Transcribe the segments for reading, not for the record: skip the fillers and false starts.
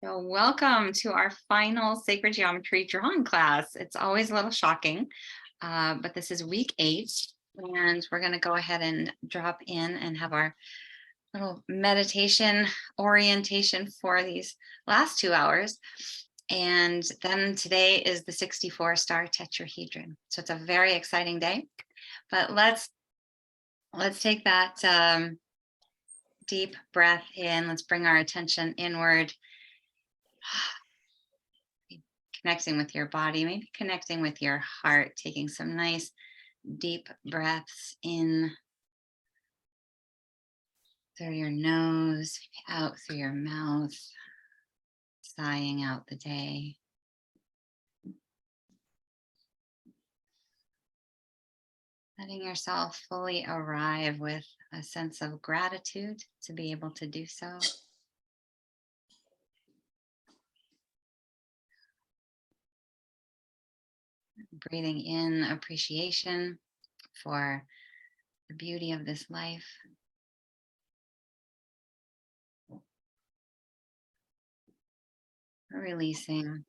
So welcome to our final sacred geometry drawing class. It's always a little shocking, but this is week 8, and we're going to go ahead and drop in and have our little meditation orientation for these last 2 hours. And then today is the 64-star tetrahedron. So it's a very exciting day, but let's take that deep breath in. Let's bring our attention inward. Connecting with your body, maybe connecting with your heart, taking some nice deep breaths in through your nose, out through your mouth, sighing out the day. Letting yourself fully arrive with a sense of gratitude to be able to do so. Breathing in appreciation for the beauty of this life. Releasing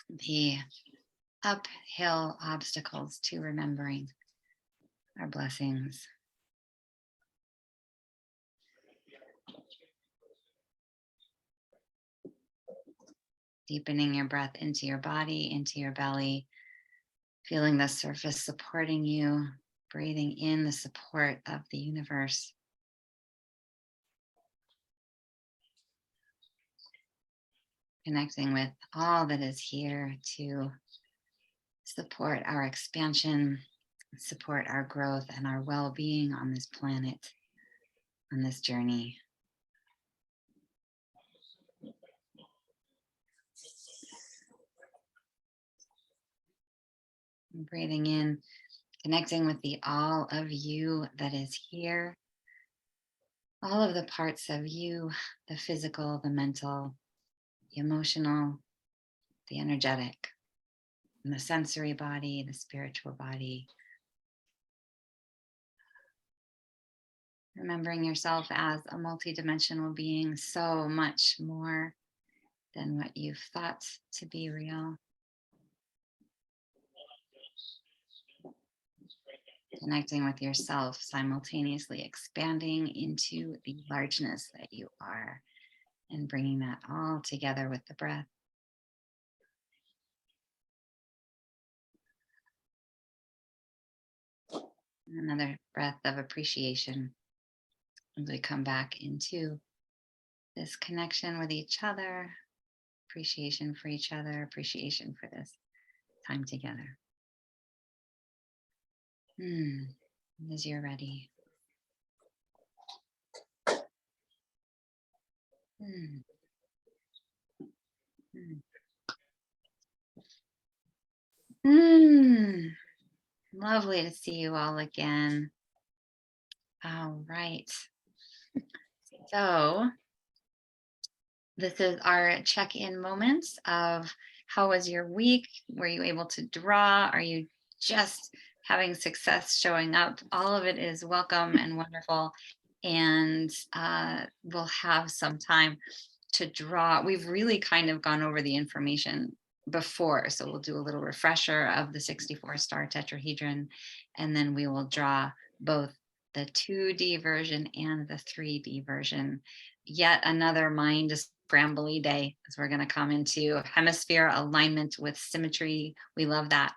the uphill obstacles to remembering our blessings. Deepening your breath into your body, into your belly. Feeling the surface supporting you, breathing in the support of the universe. Connecting with all that is here to support our expansion, support our growth and our well-being on this planet, on this journey. Breathing in, connecting with the all of you that is here. All of the parts of you, the physical, the mental, the emotional, the energetic, and the sensory body, the spiritual body. Remembering yourself as a multidimensional being, so much more than what you've thought to be real. Connecting with yourself, simultaneously expanding into the largeness that you are, and bringing that all together with the breath. Another breath of appreciation as we come back into this connection with each other, appreciation for each other, appreciation for this time together. As you're ready. Lovely to see you all again. All right. So this is our check-in moments of how was your week? Were you able to draw? Are you just having success showing up? All of it is welcome and wonderful. And we'll have some time to draw. We've really kind of gone over the information before, so we'll do a little refresher of the 64-star tetrahedron, and then we will draw both the 2D version and the 3D version. Yet another mind scrambly day, as we're going to come into hemisphere alignment with symmetry. We love that.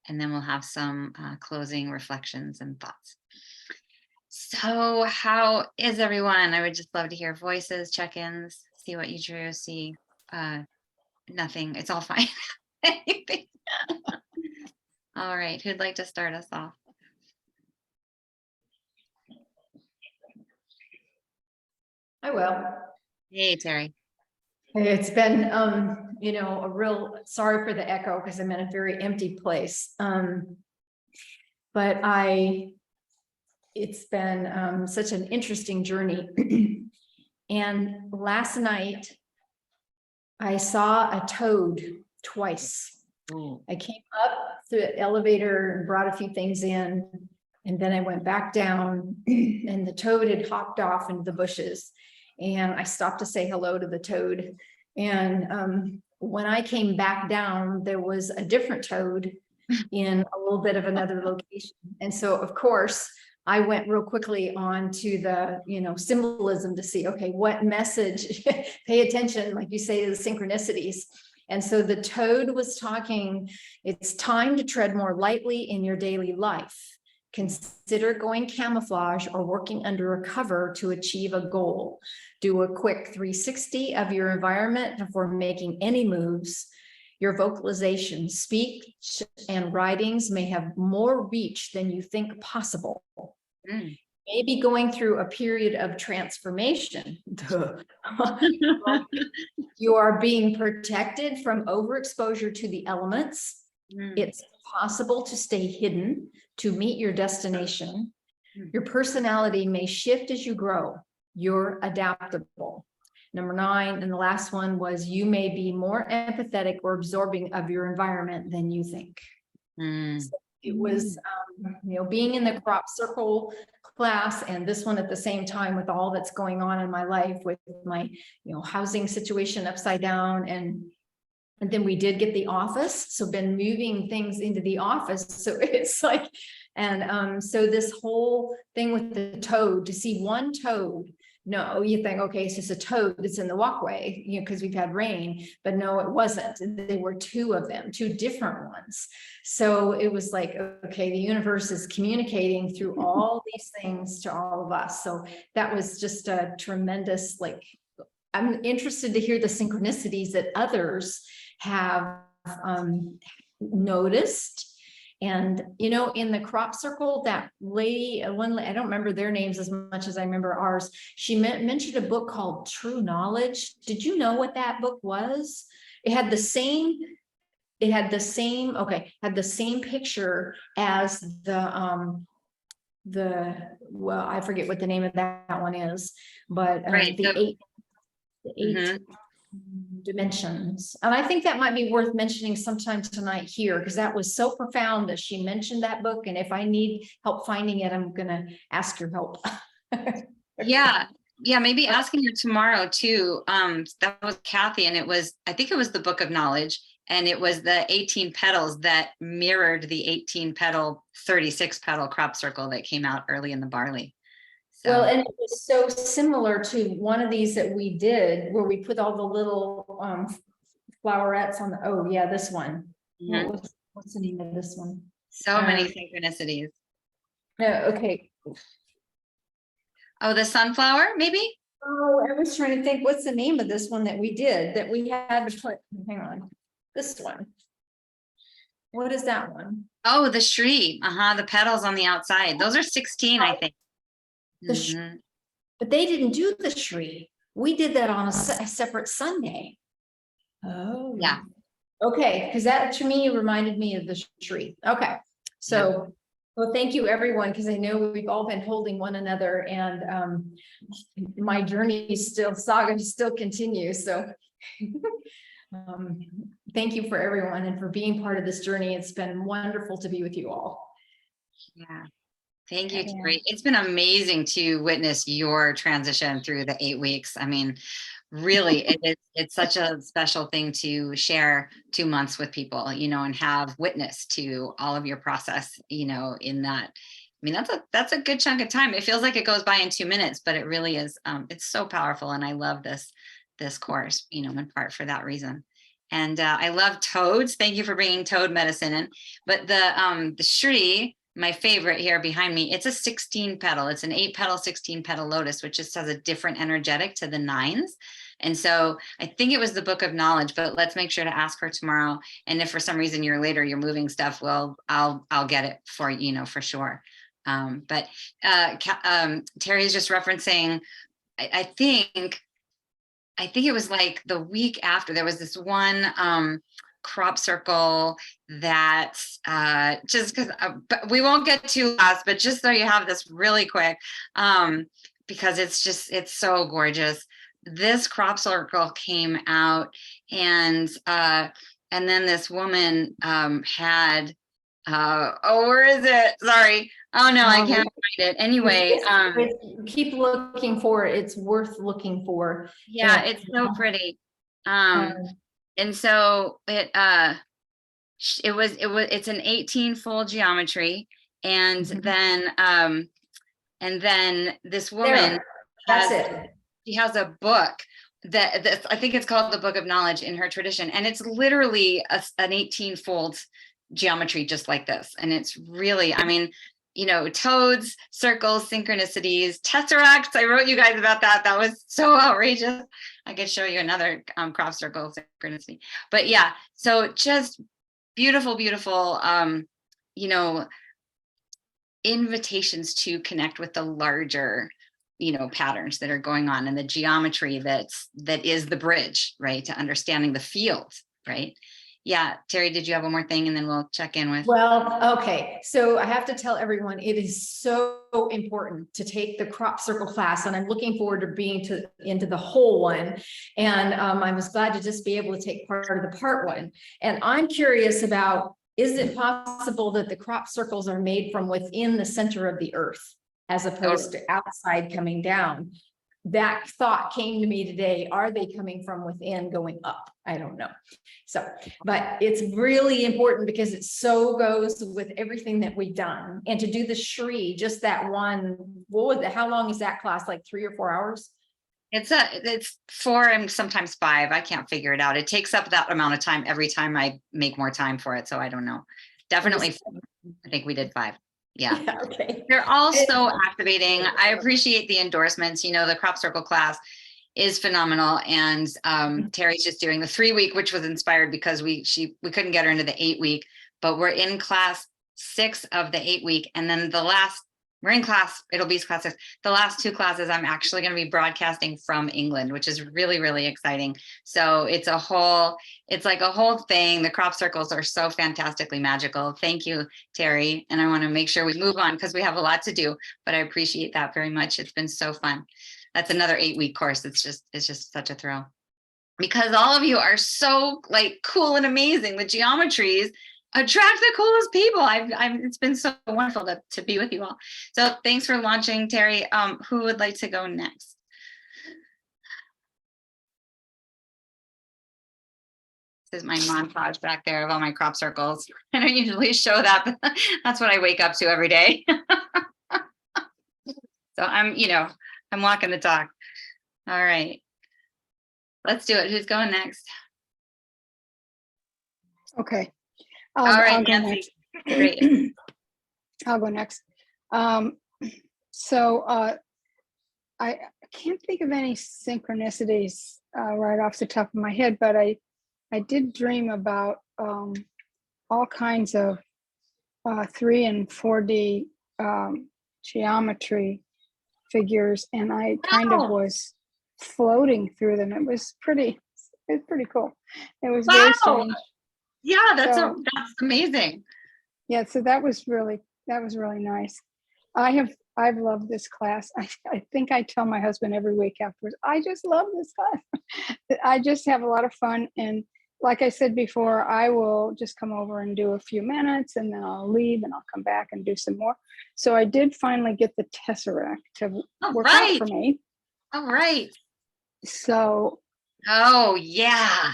And then we'll have some closing reflections and thoughts. So how is everyone? I would just love to hear voices, check-ins, see what you drew, see nothing. It's all fine. Anything. All right, who'd like to start us off? I will. Hey, Terry. It's been, a real, sorry for the echo because I'm in a very empty place. But it's been such an interesting journey. And last night I saw a toad twice. Ooh. I came up through the elevator and brought a few things in, and then I went back down and the toad had hopped off into the bushes. And I stopped to say hello to the toad. And when I came back down, there was a different toad in a little bit of another location. And so, of course, I went real quickly on to the, symbolism to see, okay, what message, pay attention, like you say, to the synchronicities. And so the toad was talking, it's time to tread more lightly in your daily life. Consider going camouflage or working under a cover to achieve a goal. Do a quick 360 of your environment before making any moves. Your vocalization, speech, and writings may have more reach than you think possible. Mm. Maybe going through a period of transformation. You are being protected from overexposure to the elements. It's possible to stay hidden to meet your destination. Your personality may shift as you grow. You're adaptable. Number 9, and the last one was, you may be more empathetic or absorbing of your environment than you think. So it was, being in the crop circle class and this one at the same time, with all that's going on in my life with my, housing situation upside down. And then we did get the office. So been moving things into the office. So it's like, and so this whole thing with the toad, to see one toad, no, you think, okay, it's just a toad that's in the walkway, because we've had rain, but no, it wasn't. There were 2 of them, 2 different ones. So it was like, okay, the universe is communicating through all these things to all of us. So that was just a tremendous, I'm interested to hear the synchronicities that others have noticed. And, in the crop circle, that lady, I don't remember their names as much as I remember ours. She mentioned a book called True Knowledge. Did you know what that book was? It had the same picture as well, I forget what the name of that one is, but Right. the eight dimensions. And I think that might be worth mentioning sometime tonight here, because that was so profound that she mentioned that book. And if I need help finding it, I'm going to ask your help. Yeah. Maybe asking her tomorrow too. That was Kathy, and I think it was the Book of Knowledge, and it was the 18 petals that mirrored the 18 petal, 36 petal crop circle that came out early in the barley. So. Well, and it was so similar to one of these that we did where we put all the little flowerets on the, this one. What's the name of this one? So many synchronicities. No, okay. Oh, the sunflower, maybe? Oh, I was trying to think, what's the name of this one that we did that we had to put, hang on, this one. What is that one? Oh, the Shri, the petals on the outside. Those are 16, I think. But they didn't do the Shri. We did that on a separate Sunday. Oh. Yeah. Okay, because that to me reminded me of the Shri. Okay, so. Well, thank you, everyone, because I know we've all been holding one another, and my journey saga still continues. So thank you for everyone and for being part of this journey. It's been wonderful to be with you all. Yeah. Thank you, Terry. It's been amazing to witness your transition through the 8 weeks. I mean, really, it's such a special thing to share 2 months with people, and have witness to all of your process, in that. I mean, that's a good chunk of time. It feels like it goes by in 2 minutes, but it really is. It's so powerful, and I love this course, in part for that reason. And I love toads. Thank you for bringing toad medicine in. But the Shri, my favorite here behind me, it's a 16 petal. It's an 8 petal, 16 petal lotus, which just has a different energetic to the 9s. And so I think it was the Book of Knowledge, but let's make sure to ask her tomorrow. And if for some reason you're moving stuff, well, I'll get it for for sure. But Terry's just referencing, I think it was like the week after, there was this one crop circle that just because but we won't get too lost, but just so you have this really quick, because it's so gorgeous. This crop circle came out, and then this woman had where is it? Sorry. Oh no, I can't find it. Anyway, keep looking for it. It's worth looking for. Yeah, it's so pretty. And so it's an 18 fold geometry. And then this woman That's it. she has a book that I think it's called the Book of Knowledge in her tradition. And it's literally an 18 fold geometry just like this. And it's really, I mean, toads, circles, synchronicities, tesseracts. I wrote you guys about that. That was so outrageous. I could show you another crop circle synchronicity. But yeah, so just beautiful, beautiful, invitations to connect with the larger patterns that are going on, and the geometry that is the bridge, right, to understanding the field, right? Yeah, Terry, did you have one more thing, and then we'll check in with? Well, okay, so I have to tell everyone it is so important to take the crop circle class, and I'm looking forward to being into the whole one. And I was glad to just be able to take part of the part one. And I'm curious about, is it possible that the crop circles are made from within the center of the earth, as opposed to outside coming down? That thought came to me today. Are they coming from within going up? I don't know. So, but it's really important because it so goes with everything that we've done. And to do the Shri, just that one, how long is that class? Like 3 or 4 hours? It's 4 and sometimes 5. I can't figure it out. It takes up that amount of time every time I make more time for it. So I don't know. Definitely, I think we did 5. Yeah. Okay. They're all so activating. I appreciate the endorsements. The crop circle class is phenomenal. And Terry's just doing the 3-week, which was inspired because we couldn't get her into the 8-week, but we're in class 6 of the 8-week. And then we're in class, it'll be class 6. The last 2 classes, I'm actually going to be broadcasting from England, which is really, really exciting. So it's like a whole thing. The crop circles are so fantastically magical. Thank you, Terry. And I want to make sure we move on because we have a lot to do, but I appreciate that very much. It's been so fun. That's another 8-week course. It's just such a thrill because all of you are so cool and amazing. The geometries attract the coolest people. It's been so wonderful to be with you all. So thanks for launching, Terry. Who would like to go next? This is my montage back there of all my crop circles. I don't usually show that, but that's what I wake up to every day. So I'm walking the talk. All right, let's do it. Who's going next? Okay. All right, I'll go Nancy. next. Great. I'll go next. So I can't think of any synchronicities right off the top of my head, but I did dream about all kinds of 3 and 4D geometry figures, and I kind of was floating through them. It was pretty cool. It was very strange. Yeah, that's amazing. Yeah, so that was really nice. I've loved this class. I think I tell my husband every week afterwards, I just love this class. I just have a lot of fun. And like I said before, I will just come over and do a few minutes and then I'll leave and I'll come back and do some more. So I did finally get the Tesseract to work out for me. All right. So. Oh yeah.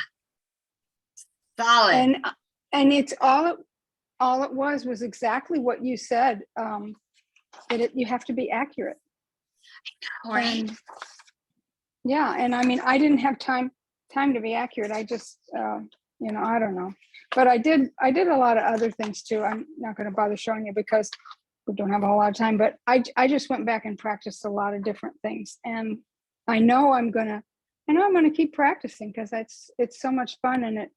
Solid. And it's all it was exactly what you said. You have to be accurate. Right. And, yeah, and I mean, I didn't have time to be accurate. I just I don't know, but I did a lot of other things too. I'm not going to bother showing you because we don't have a whole lot of time, but I just went back and practiced a lot of different things, and I know I'm gonna keep practicing because it's so much fun, and it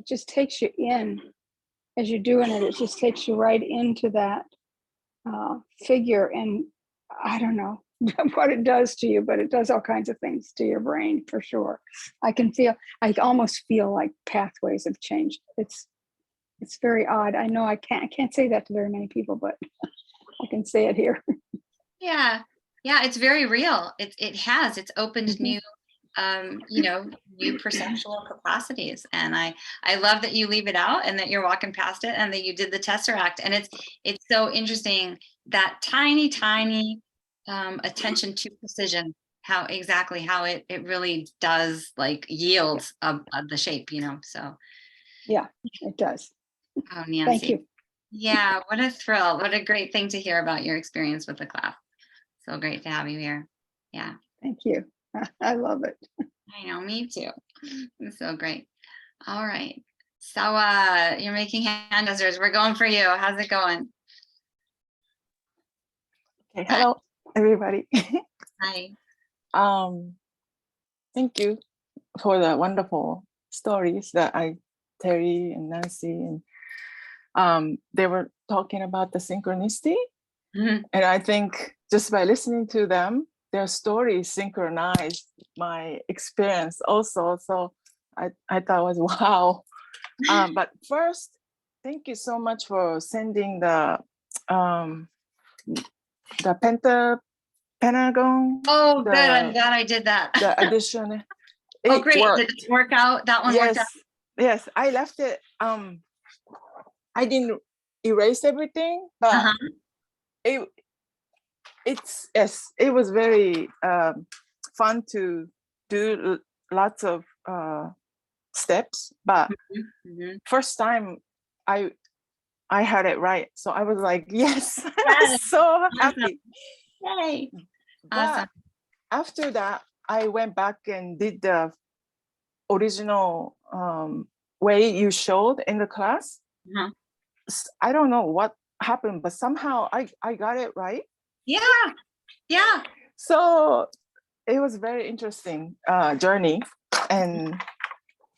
just takes you in as you're doing it. It just takes you right into that figure, and I don't know what it does to you, but it does all kinds of things to your brain for sure. I almost feel like pathways have changed. It's very odd. I know I can't say that to very many people, but I can say it here. Yeah, it's very real. It's opened new new perceptual capacities, and I love that you leave it out and that you're walking past it and that you did the Tesseract. And it's so interesting that tiny attention to precision how exactly how it really does like yield the shape, so. Yeah, it does. Oh, Thank Nancy. you. Yeah, what a thrill. What a great thing to hear about your experience with the class. So great to have you here. Yeah, Thank you. I love it. I know, me too. It's so great. All right. So you're making hand gestures. We're going for you. How's it going? Okay, hello everybody. Hi. um, Thank you for the wonderful stories that Terry and Nancy and they were talking about the synchronicity, Mhm. and I think just by listening to them, their stories synchronized my experience also. So I thought it was wow. But first, thank you so much for sending um, the pentagon, Oh, good. I'm glad I did that. the addition. Oh, It great. Did worked. it work out? That one worked out. Yes, I left it. I didn't erase everything, but Uh-huh. it yes, it was very fun to do lots of steps. But Mhm. first time I had it right, so I was like, yes, I Yes. was so Awesome. happy. Yay. But Awesome. after that, I went back and did the original way you showed in the class. Uh-huh. I don't know what happened, but somehow I got it right. Yeah. Yeah. So it was very interesting journey, and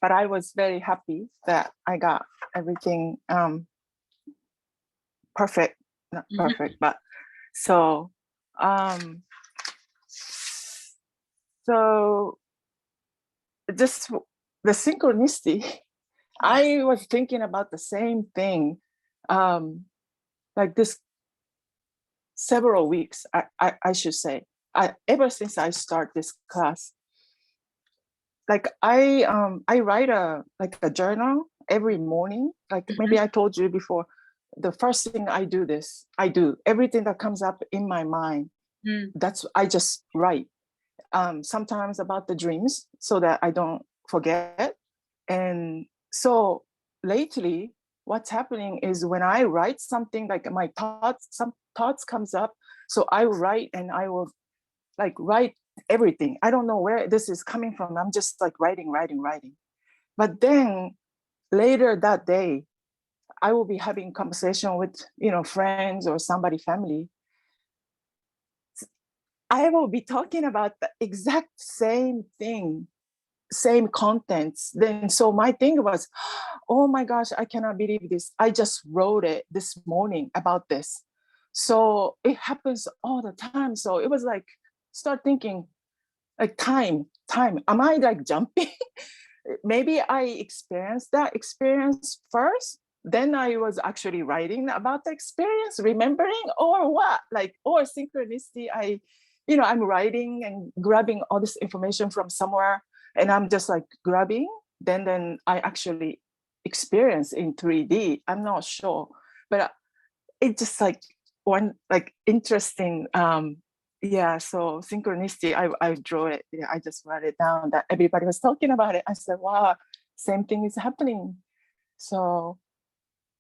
but I was very happy that I got everything perfect, not Mhm. perfect, but so so just the synchronicity. I was thinking about the same thing, like this several weeks, I should say. Ever since I start this class, like I write a journal every morning. Like maybe I told you before, the first thing I do everything that comes up in my mind. Mm. That's I just write. Sometimes about the dreams so that I don't forget. And so lately, what's happening is when I write something, like some thoughts comes up. So I write and I will like write everything. I don't know where this is coming from. I'm just like writing. But then later that day, I will be having conversation with, friends or somebody, family. I will be talking about the exact same thing, same contents. Then so my thing was, oh my gosh, I cannot believe this. I just wrote it this morning about this. So it happens all the time. So it was like, start thinking, like time. Am I like jumping? Maybe I experienced that experience first. Then I was actually writing about the experience, remembering, or what? Like, or synchronicity. I'm writing and grabbing all this information from somewhere, and I'm just like grabbing. Then I actually experience in 3D. I'm not sure, but it just like one like interesting yeah, so synchronicity, I draw it. Yeah, I just wrote it down that everybody was talking about it. I said, wow, same thing is happening. So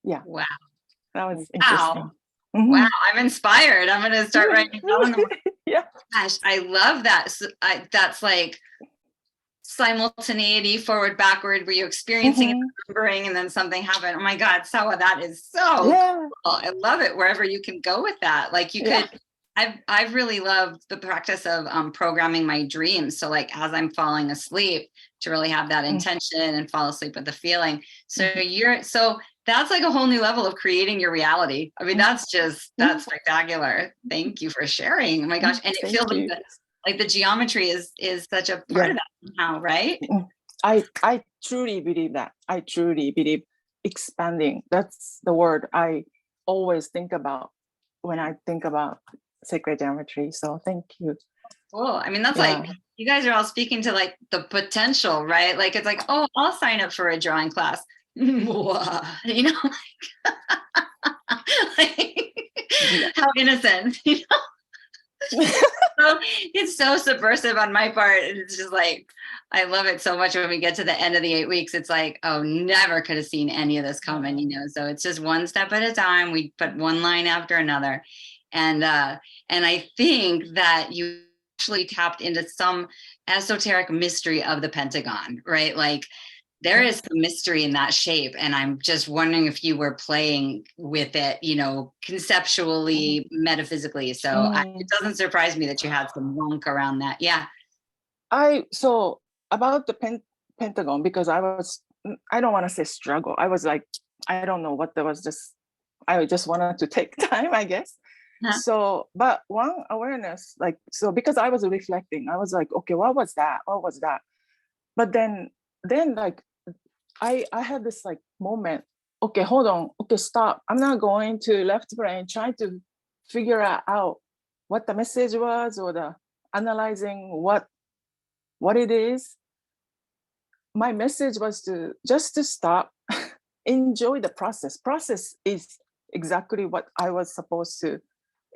yeah, Wow. that was Wow. interesting. Wow. Mhm. I'm inspired. I'm going to start writing down. Yeah. Gosh, I love that. That's like simultaneity, forward, backward, were you experiencing and Mhm. remembering, and then something happened. Oh my God, Sawa, that is so Yeah. cool. I love it wherever you can go with that. Like you Yeah. could, I've really loved the practice of programming my dreams. So like as I'm falling asleep, to really have that intention and fall asleep with the feeling. So that's like a whole new level of creating your reality. I mean, that's spectacular. Thank you for sharing. Oh my gosh. And it Thank feels you. like the geometry is such a part of that somehow, right? I truly believe that. I truly believe expanding. That's the word I always think about when I think about sacred geometry. So thank you. Cool. I mean, that's Yeah. like you guys are all speaking to like the potential, right? Like it's like, oh, I'll sign up for a drawing class. You know, like, Yeah. how innocent, it's so subversive on my part. It's just like, I love it so much when we get to the end of the 8 weeks. It's like, oh, never could have seen any of this coming, you know? So it's just one step at a time. We put one line after another. And I think that you actually tapped into some esoteric mystery of the Pentagon, right? Like, there is some mystery in that shape, and I'm just wondering if you were playing with it, you know, conceptually, metaphysically. So it doesn't surprise me that you had some wonk around that. Yeah. So about the Pentagon, because I don't want to say struggle. I was like, I don't know what there was, just I just wanted to take time, I guess. Huh. So, but one awareness, like, so because I was reflecting, I was like, okay, what was that? What was that? But then like I had this like moment, okay, hold on, okay, stop. I'm not going to left brain trying to figure out what the message was, or the analyzing what it is. My message was to just to stop, enjoy the process. Process is exactly what I was supposed to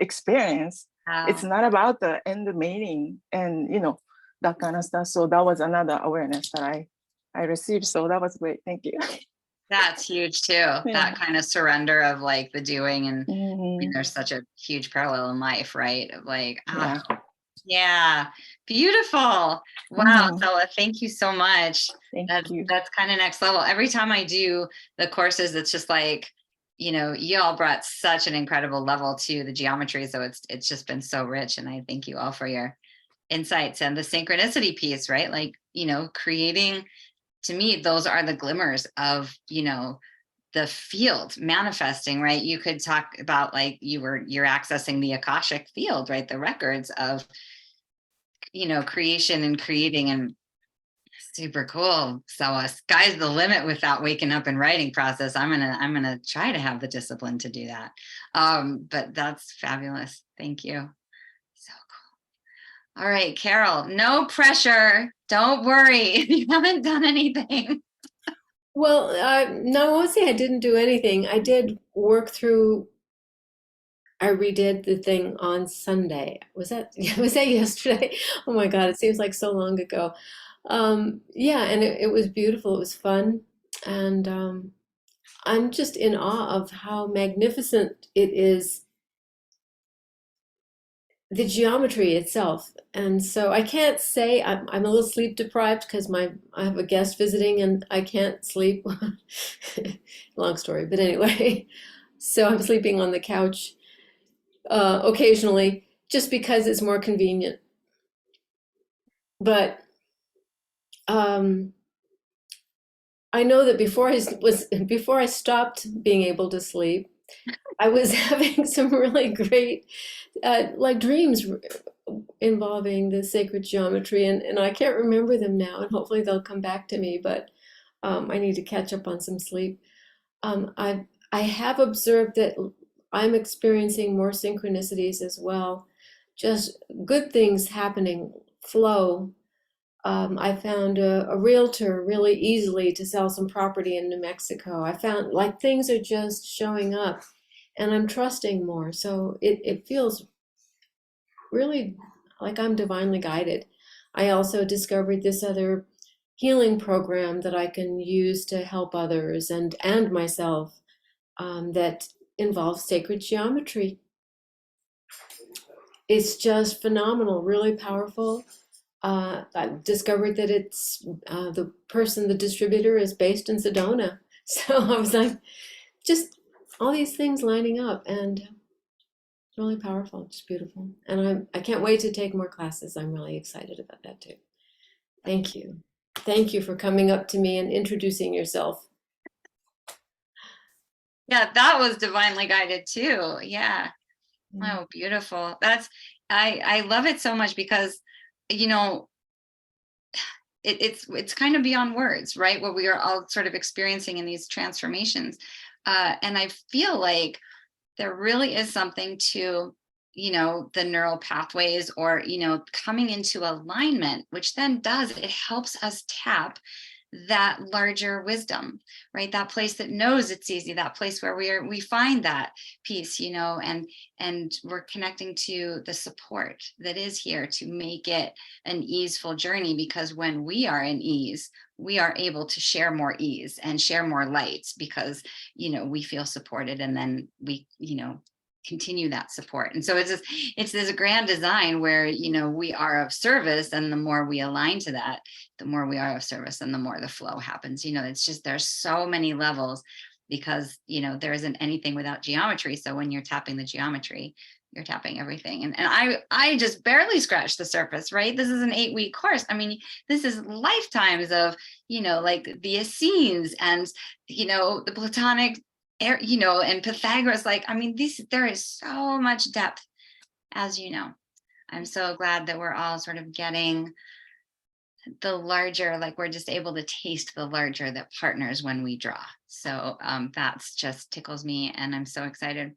experience. Wow. It's not about the end meaning and, you know, that kind of stuff. So that was another awareness that I received. So that was great. Thank you. That's huge too. That kind of surrender of like the doing, and I mean, there's such a huge parallel in life, right? Of like, yeah, beautiful. Wow, Stella, thank you so much. Thank you. That's kind of next level. Every time I do the courses, it's just like, you know, you all brought such an incredible level to the geometry. So it's just been so rich. And I thank you all for your insights and the synchronicity piece, right? Like, you know, creating, to me, those are the glimmers of, you know, the field manifesting, right? You could talk about like you're accessing the Akashic field, right? The records of, you know, creation and creating, and super cool. So sky's the limit with that waking up and writing process. I'm gonna try to have the discipline to do that. But that's fabulous. Thank you. So cool. All right, Carol, no pressure. Don't worry if you haven't done anything. Well, no, I won't say I didn't do anything. I did work through. I redid the thing on Sunday. Was that yesterday? Oh my God, it seems like so long ago. Yeah, and it was beautiful. It was fun, and I'm just in awe of how magnificent it is, the geometry itself. And so I can't say I'm a little sleep deprived because I have a guest visiting and I can't sleep. Long story, but anyway, so I'm sleeping on the couch occasionally just because it's more convenient. But I know that before I stopped being able to sleep, I was having some really great like dreams involving the sacred geometry, and I can't remember them now, and hopefully they'll come back to me, but I need to catch up on some sleep. I have observed that I'm experiencing more synchronicities as well, just good things happening, flow. I found a realtor really easily to sell some property in New Mexico. I found like things are just showing up, and I'm trusting more. So it feels really like I'm divinely guided. I also discovered this other healing program that I can use to help others and myself, that involves sacred geometry. It's just phenomenal, really powerful. I discovered that it's the distributor is based in Sedona. So I was like, just all these things lining up, and really powerful, just beautiful. And I can't wait to take more classes. I'm really excited about that too. Thank you. Thank you for coming up to me and introducing yourself. Yeah, that was divinely guided too. Yeah. Oh, beautiful. I love it so much because, you know, it's kind of beyond words, right? What we are all sort of experiencing in these transformations. And I feel like there really is something to, you know, the neural pathways, or, you know, coming into alignment, which then it helps us tap that larger wisdom, right? That place that knows it's easy, that place where we find that peace, and we're connecting to the support that is here to make it an easeful journey, because when we are in ease, we are able to share more ease and share more light, because we feel supported, and then we continue that support. And so it's this grand design where we are of service, and the more we align to that, the more we are of service, and the more the flow happens. It's just, there's so many levels, because there isn't anything without geometry. So when you're tapping the geometry, you're tapping everything. And I just barely scratched the surface, right? This is an 8-week course. I mean, this is lifetimes of like the Essenes and the Platonic and Pythagoras. Like, I mean, there is so much depth, as I'm so glad that we're all sort of getting the larger, like we're just able to taste the larger that partners when we draw. So that's just tickles me, and I'm so excited.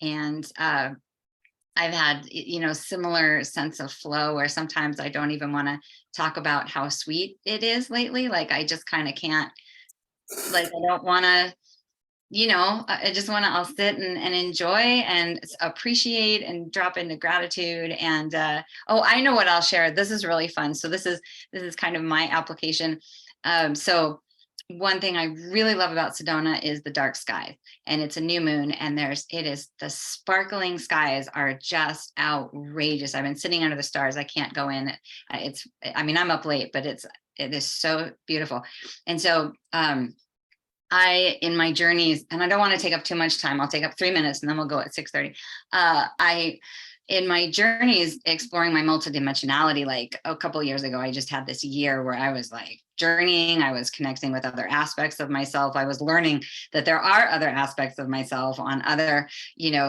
And I've had similar sense of flow, where sometimes I don't even want to talk about how sweet it is lately. Like, I just kind of can't, like, I don't want to, I just want to, I'll sit and enjoy and appreciate and drop into gratitude. And I know what I'll share. This is really fun. So this is kind of my application. So one thing I really love about Sedona is the dark sky, and it's a new moon, and the sparkling skies are just outrageous. I've been sitting under the stars. I can't go in. I'm up late, but it is so beautiful. And so, in my journeys, and I don't want to take up too much time, I'll take up 3 minutes and then we'll go at 6:30. In my journeys exploring my multidimensionality, like a couple of years ago, I just had this year where I was like journeying. I was connecting with other aspects of myself. I was learning that there are other aspects of myself on other,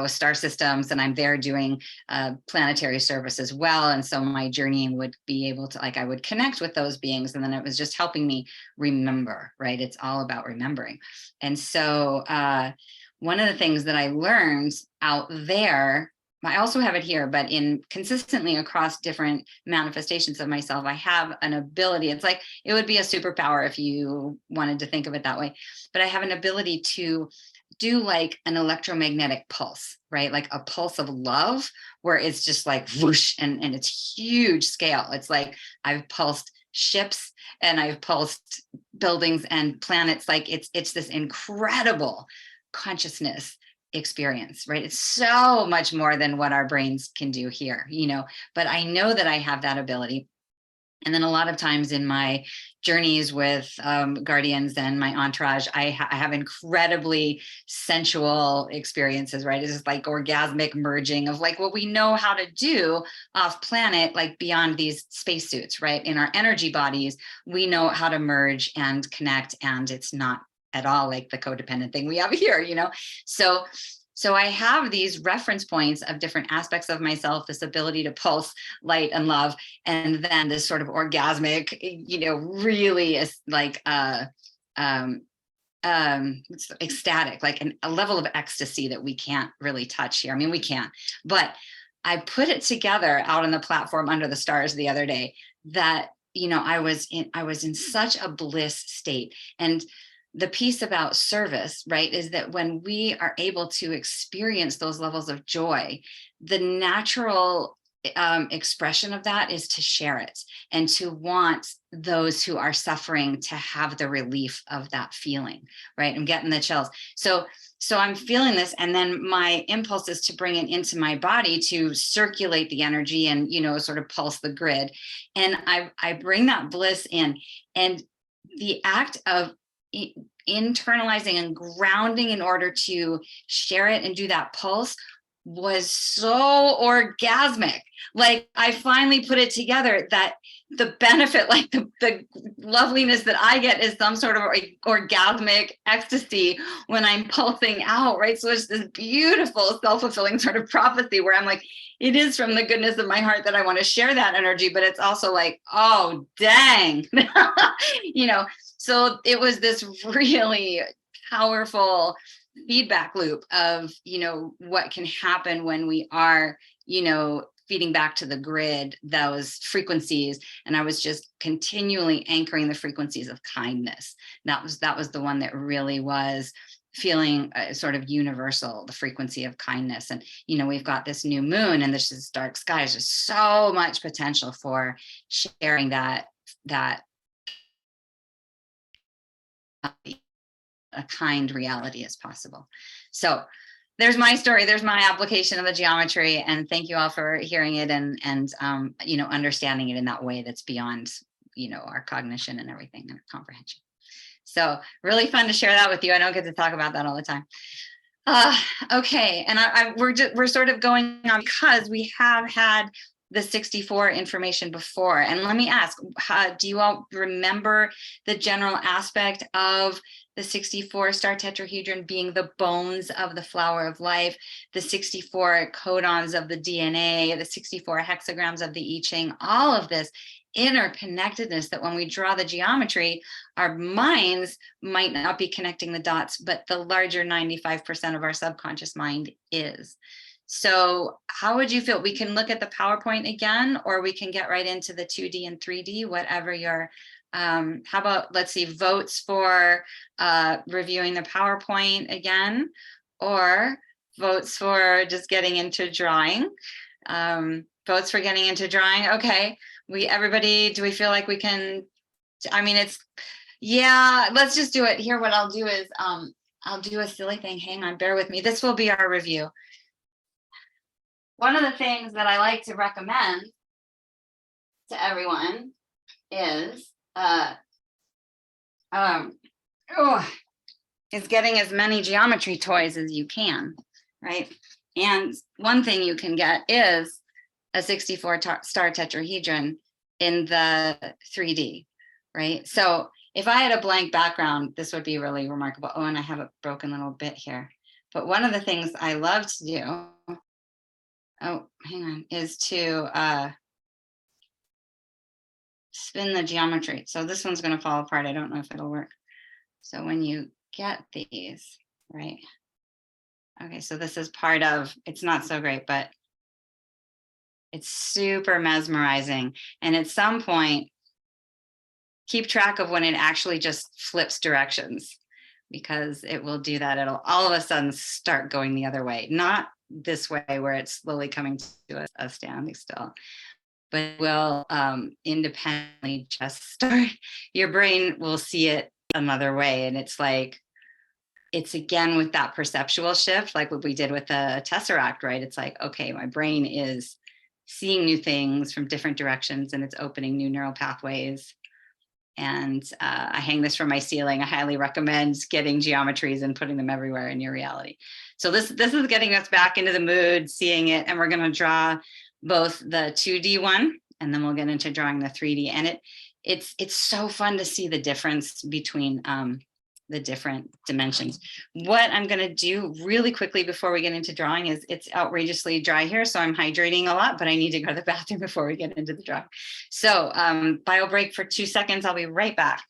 star systems, and I'm there doing planetary service as well. And so my journeying would be able to, like, I would connect with those beings, and then it was just helping me remember, right? It's all about remembering. And so one of the things that I learned out there, I also have it here, but in consistently across different manifestations of myself, I have an ability. It's like, it would be a superpower if you wanted to think of it that way, but I have an ability to do like an electromagnetic pulse, right? Like a pulse of love, where it's just like whoosh, and it's huge scale. It's like I've pulsed ships, and I've pulsed buildings and planets. Like it's this incredible consciousness experience, right? It's so much more than what our brains can do here, but I know that I have that ability. And then a lot of times in my journeys with guardians and my entourage, I have incredibly sensual experiences, right? It's just like orgasmic merging of like what we know how to do off planet, like beyond these spacesuits, right? In our energy bodies, we know how to merge and connect, and it's not at all like the codependent thing we have here, So I have these reference points of different aspects of myself, this ability to pulse light and love, and then this sort of orgasmic, really is like ecstatic, like a level of ecstasy that we can't really touch here. I mean, we can, but I put it together out on the platform under the stars the other day that, I was in such a bliss state. And the piece about service, right, is that when we are able to experience those levels of joy, the natural expression of that is to share it and to want those who are suffering to have the relief of that feeling, right? I'm getting the chills. So I'm feeling this, and then my impulse is to bring it into my body to circulate the energy and, sort of pulse the grid. And I bring that bliss in, and the act of internalizing and grounding in order to share it and do that pulse was so orgasmic. Like, I finally put it together that the benefit, like the loveliness that I get, is some sort of orgasmic ecstasy when I'm pulsing out, right? So it's this beautiful self-fulfilling sort of prophecy where I'm like, it is from the goodness of my heart that I want to share that energy, but it's also like, oh, dang, So it was this really powerful feedback loop of, what can happen when we are, feeding back to the grid those frequencies, and I was just continually anchoring the frequencies of kindness. That was the one that really was feeling sort of universal, the frequency of kindness. And we've got this new moon and this is dark skies. There's so much potential for sharing that a kind reality as possible. So there's my story, there's my application of the geometry, and thank you all for hearing it and understanding it in that way that's beyond our cognition and everything and comprehension. So really fun to share that with you. I don't get to talk about that all the time. Okay, and we're sort of going on because we have had the 64 information before. And let me ask, do you all remember the general aspect of the 64 star tetrahedron being the bones of the flower of life, the 64 codons of the DNA, the 64 hexagrams of the I Ching, all of this interconnectedness that when we draw the geometry, our minds might not be connecting the dots, but the larger 95% of our subconscious mind is. So how would you feel? We can look at the PowerPoint again, or we can get right into the 2D and 3D, whatever your, how about, let's see, votes for reviewing the PowerPoint again, or votes for just getting into drawing. Votes for getting into drawing. Okay. Everybody, do we feel like we can, yeah, let's just do it. Here, what I'll do is, I'll do a silly thing. Hang on, bear with me. This will be our review. One of the things that I like to recommend to everyone is, is getting as many geometry toys as you can, right? And one thing you can get is a 64 star tetrahedron in the 3D, right? So if I had a blank background, this would be really remarkable. Oh, and I have a broken little bit here. But one of the things I love to do, oh, hang on, is to spin the geometry. So this one's going to fall apart. I don't know if it'll work. So when you get these, right? Okay, so this is part of, it's not so great, but it's super mesmerizing. And at some point, keep track of when it actually just flips directions, because it will do that. It'll all of a sudden start going the other way, not this way where it's slowly coming to a standing still, but it will independently just start. Your brain will see it another way. And it's like, it's again with that perceptual shift, like what we did with the Tesseract, right? It's like, okay, my brain is seeing new things from different directions and it's opening new neural pathways. And I hang this from my ceiling. I highly recommend getting geometries and putting them everywhere in your reality. So this is getting us back into the mood, seeing it, and we're going to draw both the 2D one, and then we'll get into drawing the 3D. And it's so fun to see the difference between the different dimensions. What I'm going to do really quickly before we get into drawing is, it's outrageously dry here, so I'm hydrating a lot, but I need to go to the bathroom before we get into the drawing. So bio break for 2 seconds. I'll be right back.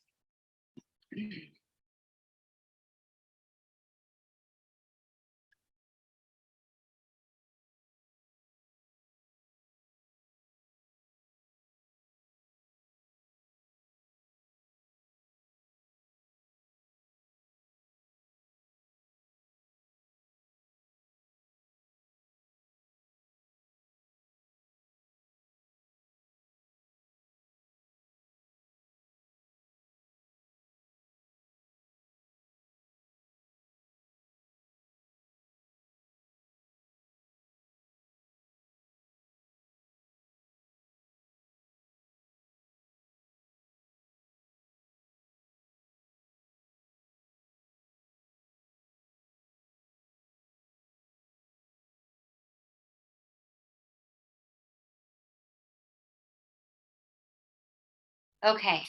Okay.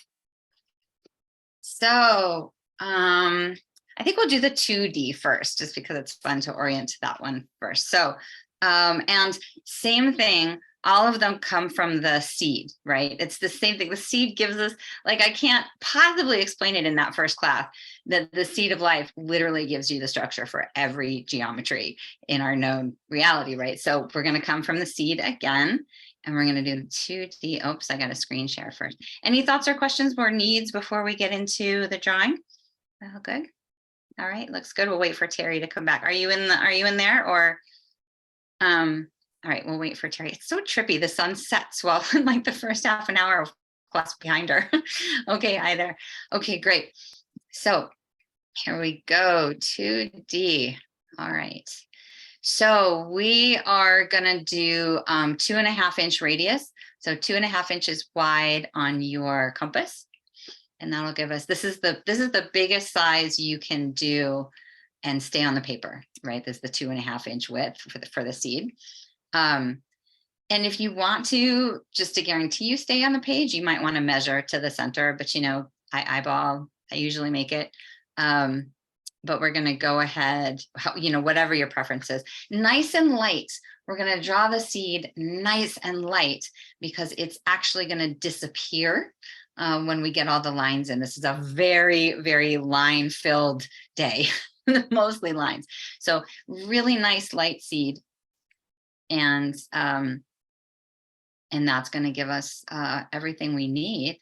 So I think we'll do the 2D first, just because it's fun to orient to that one first. So, and same thing, all of them come from the seed, right? It's the same thing. The seed gives us, like, I can't possibly explain it in that first class, that the seed of life literally gives you the structure for every geometry in our known reality, right? So we're going to come from the seed again, and we're going to do 2D. Oops, I got a screen share first. Any thoughts or questions or needs before we get into the drawing? Oh, good. All right, looks good. We'll wait for Terry to come back. Are you in there, or all right, we'll wait for Terry. It's so trippy. The sun sets well in like the first half an hour of class behind her. Okay, hi there. Okay, great. So here we go, 2D. All right. So we are gonna do 2.5 inch radius. So 2.5 inches wide on your compass. And that'll give us, this is the biggest size you can do and stay on the paper, right? This is the 2.5 inch width for the seed. And if you want to, just to guarantee you stay on the page, you might want to measure to the center, but I usually make it. But we're going to go ahead, whatever your preference is, nice and light. We're going to draw the seed nice and light because it's actually going to disappear when we get all the lines in. This is a very, very line filled day, mostly lines. So really nice light seed. And that's going to give us everything we need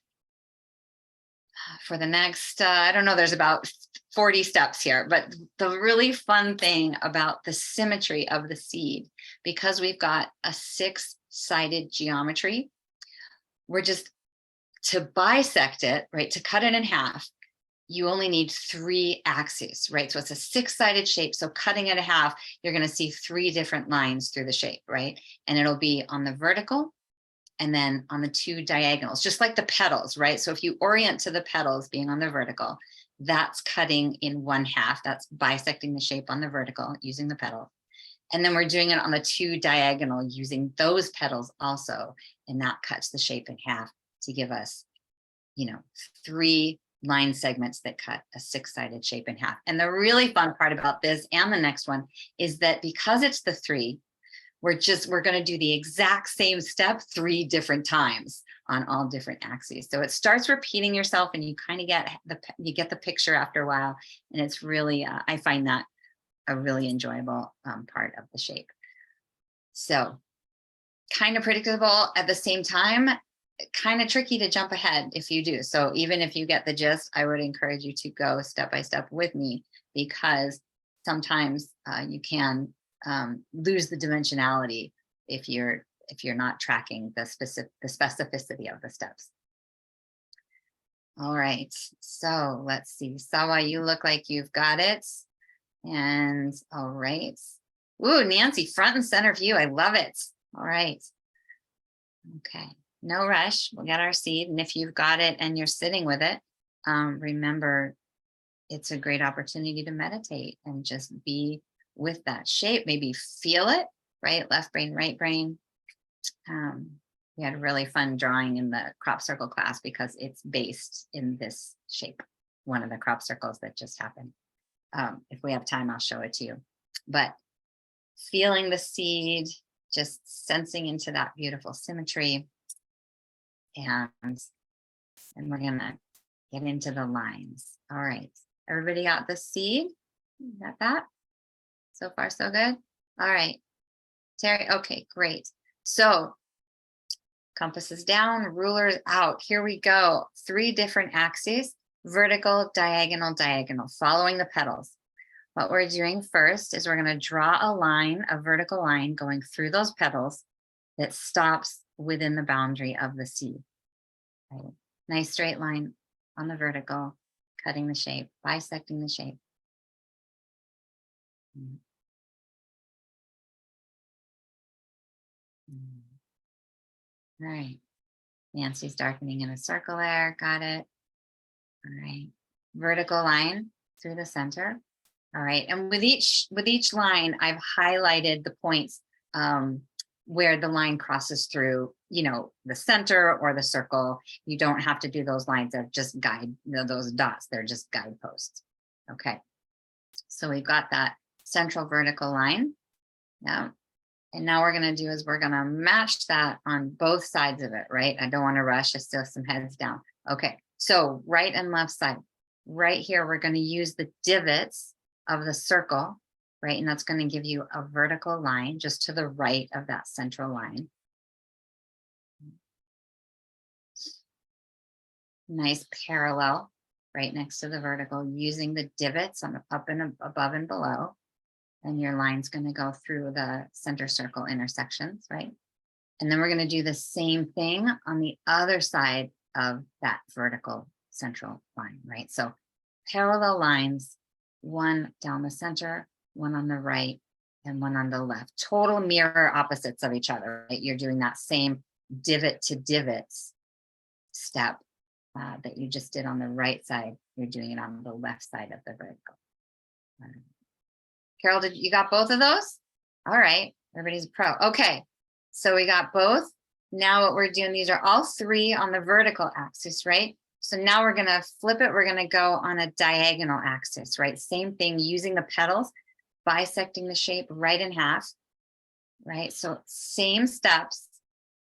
for the next, I don't know, there's about 40 steps here, but the really fun thing about the symmetry of the seed, because we've got a 6-sided geometry, we're just, to bisect it, right, to cut it in half, you only need 3 axes, right? So it's a 6-sided shape. So cutting it in half, you're going to see 3 different lines through the shape, right? And it'll be on the vertical and then on the 2 diagonals, just like the petals, right? So if you orient to the petals being on the vertical, that's cutting in 1/2. That's bisecting the shape on the vertical using the petal. And then we're doing it on the 2 diagonal using those petals also. And that cuts the shape in half to give us, 3 line segments that cut a 6-sided shape in half. And the really fun part about this and the next one is that because it's the 3, we're going to do the exact same step 3 different times on all different axes. So it starts repeating yourself, and you kind of get the picture after a while. And it's really, I find that a really enjoyable part of the shape. So kind of predictable at the same time, kind of tricky to jump ahead if you do. So even if you get the gist, I would encourage you to go step by step with me, because sometimes you can lose the dimensionality if you're not tracking the specificity of the steps. All right, so let's see. Sawa, you look like you've got it. And all right. Ooh, Nancy, front and center view. I love it. All right. Okay, no rush. We'll get our seed. And if you've got it and you're sitting with it, remember, it's a great opportunity to meditate and just be with that shape. Maybe feel it, right? Left brain, right brain. We had really fun drawing in the crop circle class because it's based in this shape, one of the crop circles that just happened. If we have time, I'll show it to you. But feeling the seed, just sensing into that beautiful symmetry. And we're gonna get into the lines. All right, everybody got the seed? Got that? So far, so good? All right, Terry, okay, great. So compass is down, rulers out. Here we go. 3 different axes, vertical, diagonal, diagonal, following the petals. What we're doing first is we're going to draw a line, a vertical line going through those petals that stops within the boundary of the seed. Right? Nice straight line on the vertical, cutting the shape, bisecting the shape. All right. Nancy's darkening in a circle there. Got it. All right. Vertical line through the center. All right. And with each line, I've highlighted the points where the line crosses through, the center or the circle. You don't have to do those lines. They're just those dots. They're just guideposts. Okay. So we've got that central vertical line. Yeah. And now we're going to do is we're going to match that on both sides of it, right? I don't want to rush. I still have some heads down. Okay, so right and left side. Right here, we're going to use the divots of the circle, right? And that's going to give you a vertical line just to the right of that central line. Nice parallel right next to the vertical, using the divots on the up and above and below. And your line's going to go through the center circle intersections, right? And then we're going to do the same thing on the other side of that vertical central line, right? So parallel lines, one down the center, one on the right, and one on the left. Total mirror opposites of each other, right? You're doing that same divot to divots step that you just did on the right side. You're doing it on the left side of the vertical. Carol, you got both of those? All right, everybody's a pro. Okay, so we got both. Now what we're doing, these are all three on the vertical axis, right? So now we're gonna flip it. We're gonna go on a diagonal axis, right? Same thing, using the petals, bisecting the shape right in half, right? So same steps.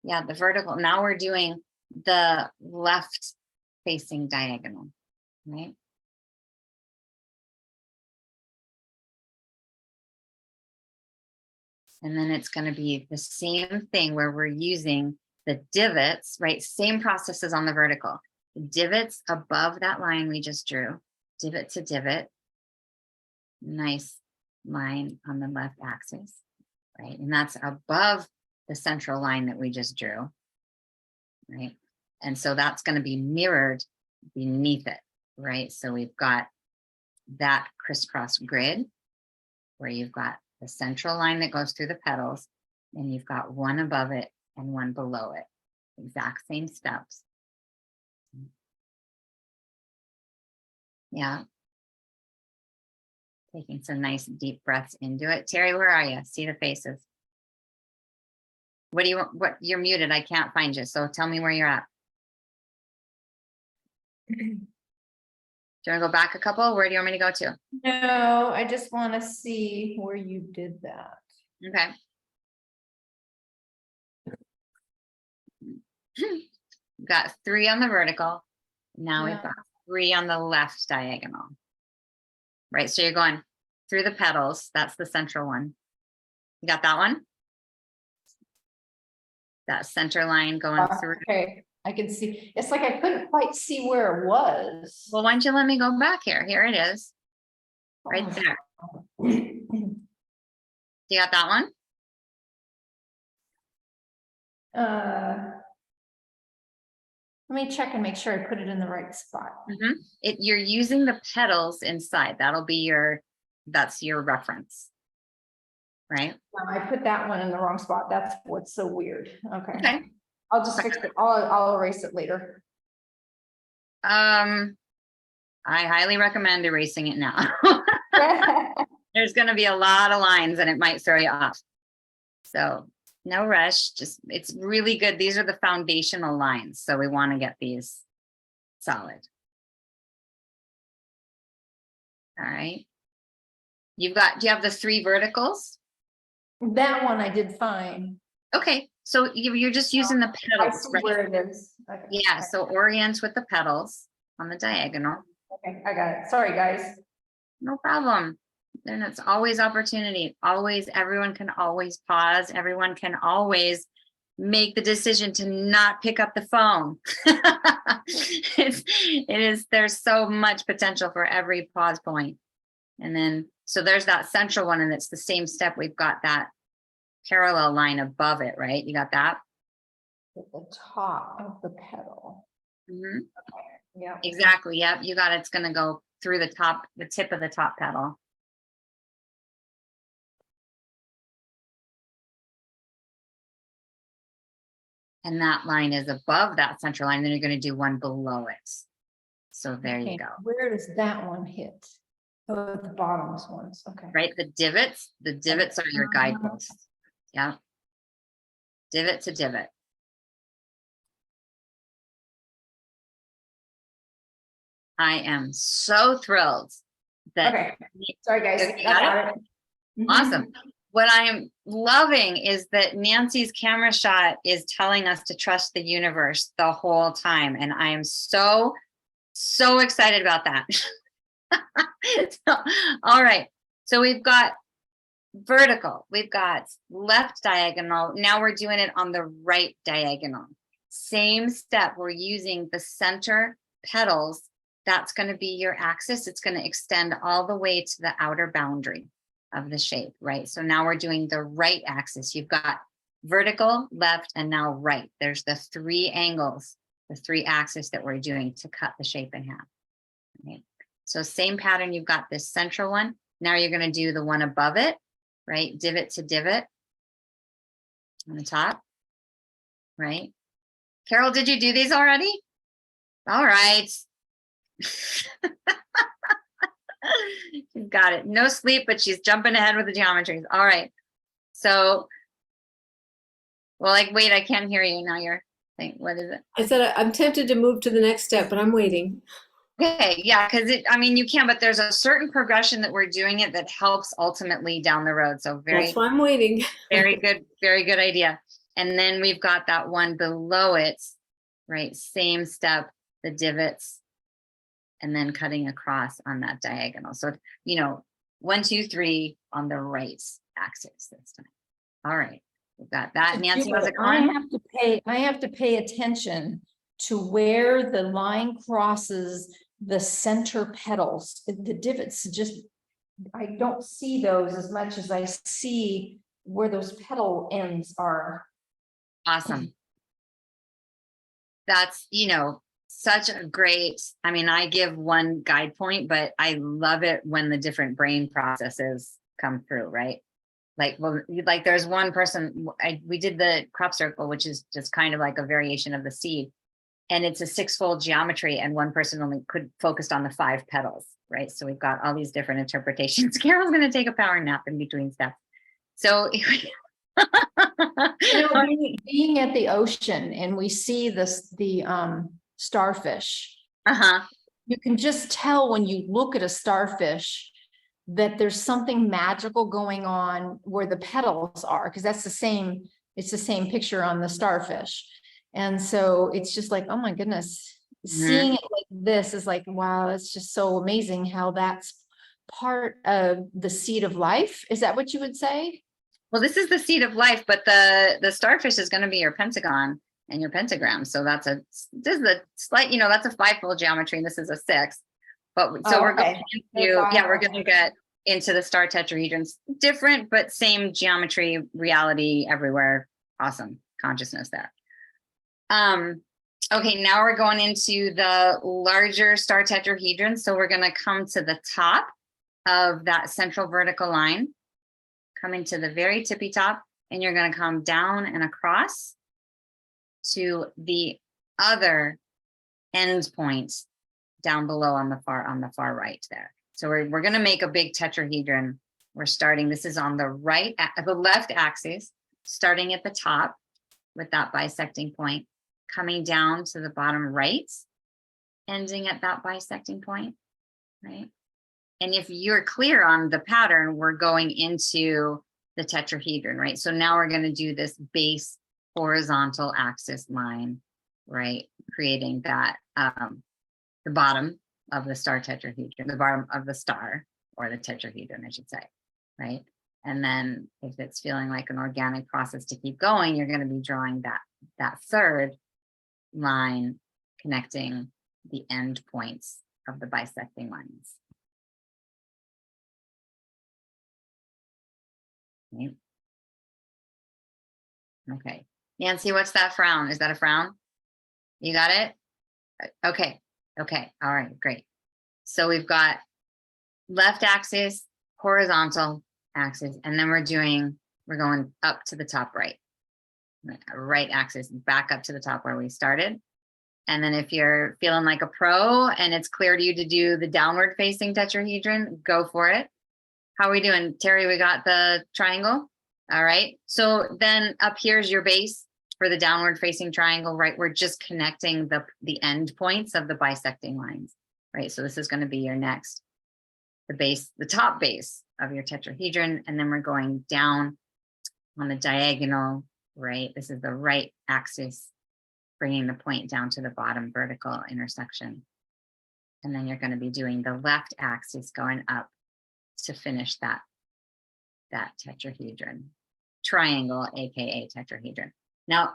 Yeah, the vertical. Now we're doing the left facing diagonal, right? And then it's going to be the same thing where we're using the divots, right? Same process as on the vertical. The divots above that line we just drew, divot to divot. Nice line on the left axis, right? And that's above the central line that we just drew, right? And so that's going to be mirrored beneath it, right? So we've got that crisscross grid where you've got the central line that goes through the petals, and you've got one above it and one below it. Exact same steps. Yeah. Taking some nice deep breaths into it. Terry, where are you? See the faces. What do you want? What, you're muted. I can't find you. So tell me where you're at. Do you want to go back a couple? Where do you want me to go to? No, I just want to see where you did that. Okay. Got three on the vertical. Now we've got three on the left diagonal. Right, so you're going through the petals. That's the central one. You got that one? That center line going through. Okay, I can see. It's like I couldn't quite see where it was. Well, why don't you let me go back here? Here it is. Right there. You got that one? Let me check and make sure I put it in the right spot. You're using the petals inside. That'll be that's your reference. Right? I put that one in the wrong spot. That's what's so weird. Okay. I'll just fix it. I'll erase it later. I highly recommend erasing it now. There's going to be a lot of lines and it might throw you off. So no rush. Just, it's really good. These are the foundational lines. So we want to get these solid. All right. Do you have the three verticals? That one I did fine. Okay. So you're just using the petals. I see right? where it is. Okay. Yeah. So orient with the petals on the diagonal. Okay, I got it. Sorry, guys. No problem. Then it's always opportunity. Always, everyone can always pause. Everyone can always make the decision to not pick up the phone. There's so much potential for every pause point. And then, so there's that central one, and it's the same step. We've got that parallel line above it, right? You got that? At the top of the petal. Mm-hmm. Yeah. Exactly. Yep. You got it. It's going to go through the tip of the top petal. And that line is above that central line. Then you're going to do one below it. So there you go. Where does that one hit? Oh, the bottom's ones. Okay. Right. The divots are your guideposts. Yeah. Divot to divot. I am so thrilled that. Okay. Sorry, guys. Got it? Awesome. what I'm loving is that Nancy's camera shot is telling us to trust the universe the whole time. And I am so, so excited about that. So, all right. So we've got vertical, we've got left diagonal. Now we're doing it on the right diagonal. Same step. We're using the center petals. That's going to be your axis. It's going to extend all the way to the outer boundary of the shape, right? So now we're doing the right axis. You've got vertical, left, and now right. There's the three angles, the three axes that we're doing to cut the shape in half. Right? So same pattern, you've got this central one. Now you're going to do the one above it, right? Divot to divot on the top, right? Carol, did you do these already? All right. She's got it. No sleep, but she's jumping ahead with the geometries. All right. So, well, like, wait, I can't hear you now. You're saying, what is it? I said I'm tempted to move to the next step, but I'm waiting. Okay, yeah, because I mean, you can, but there's a certain progression that we're doing it that helps ultimately down the road. So That's why I'm waiting. very good idea. And then we've got that one below it, right? Same step, the divots, and then cutting across on that diagonal. So, you know, 1, 2, 3 on the right axis this time. All right, we've got that. Nancy, how's it going? I have to pay attention to where the line crosses the center petals. The divots just, I don't see those as much as I see where those petal ends are. Awesome. That's, you know, such a great, I mean, I give one guide point, but I love it when the different brain processes come through, right? Like, well, like there's one person, we did the crop circle, which is just kind of like a variation of the seed. And it's a 6-fold geometry, and one person only could focused on the 5 petals, right? So we've got all these different interpretations. Carol's going to take a power nap in between steps. So You know, being at the ocean and we see this, the starfish, you can just tell when you look at a starfish that there's something magical going on where the petals are, because that's the same, it's the same picture on the starfish. And so it's just like, oh my goodness, seeing it like this is like, wow, it's just so amazing how that's part of the seed of life. Is that what you would say? Well, this is the seed of life, but the starfish is going to be your pentagon and your pentagram. So this is a slight, you know, that's a 5-fold geometry, and this is a 6. But so we're going to, we're going to get into the star tetrahedrons, different, but same geometry, reality everywhere. Awesome consciousness there. Okay, now we're going into the larger star tetrahedron. So we're going to come to the top of that central vertical line, coming to the very tippy top, and you're going to come down and across to the other end points down below on the far right there. So we're going to make a big tetrahedron. We're starting, this is on the the left axis, starting at the top with that bisecting point, coming down to the bottom right, ending at that bisecting point, right? And if you're clear on the pattern, we're going into the tetrahedron, right? So now we're going to do this base horizontal axis line, right? Creating that, the bottom of the star tetrahedron, the bottom of the star, or the tetrahedron, I should say, right? And then if it's feeling like an organic process to keep going, you're going to be drawing that third line connecting the end points of the bisecting lines. Right. Okay, Nancy, what's that frown? Is that a frown? You got it? Okay, all right, great. So we've got left axis, horizontal axis, and then we're going up to the top right. Right axis, back up to the top where we started. And then if you're feeling like a pro and it's clear to you to do the downward facing tetrahedron, go for it. How are we doing? Terry, we got the triangle. All right. So then up here's your base for the downward facing triangle, right? We're just connecting the end points of the bisecting lines, right? So this is going to be your next, the top base of your tetrahedron, and then we're going down on the diagonal, right? This is the right axis, bringing the point down to the bottom vertical intersection. And then you're going to be doing the left axis going up to finish that tetrahedron, triangle, AKA tetrahedron. Now,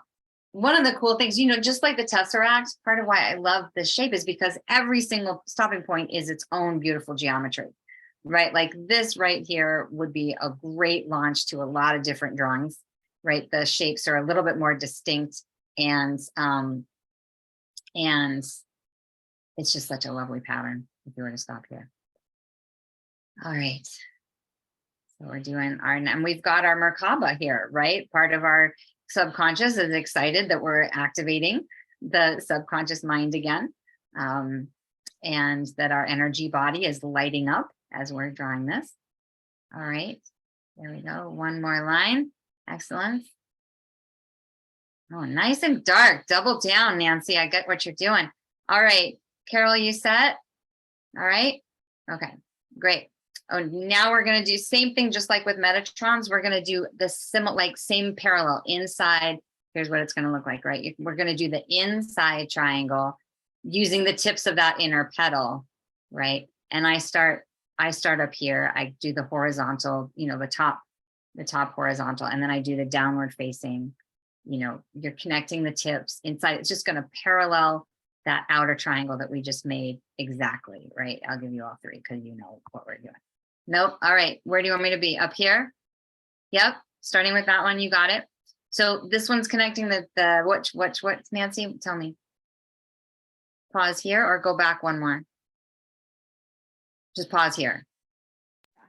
one of the cool things, you know, just like the tesseract, part of why I love this shape is because every single stopping point is its own beautiful geometry, right? Like this right here would be a great launch to a lot of different drawings, right? The shapes are a little bit more distinct, and it's just such a lovely pattern if you were to stop here. All right. So we're doing our, and we've got our Merkaba here, right? Part of our subconscious is excited that we're activating the subconscious mind again, and that our energy body is lighting up as we're drawing this. All right, there we go. One more line. Excellent. Oh, nice and dark. Double down, Nancy. I get what you're doing. All right, Carol, you set? All right. Okay, great. Oh, now we're going to do same thing, just like with Metatrons. We're going to do the same parallel inside. Here's what it's going to look like, right? We're going to do the inside triangle using the tips of that inner petal, right? And I start up here. I do the horizontal, you know, the top horizontal, and then I do the downward facing. You know, you're connecting the tips inside. It's just going to parallel that outer triangle that we just made exactly, right? I'll give you all three because you know what we're doing. Nope. All right. Where do you want me to be? Up here? Yep. Starting with that one. You got it. So this one's connecting what, Nancy? Tell me. Pause here or go back one more. Just pause here.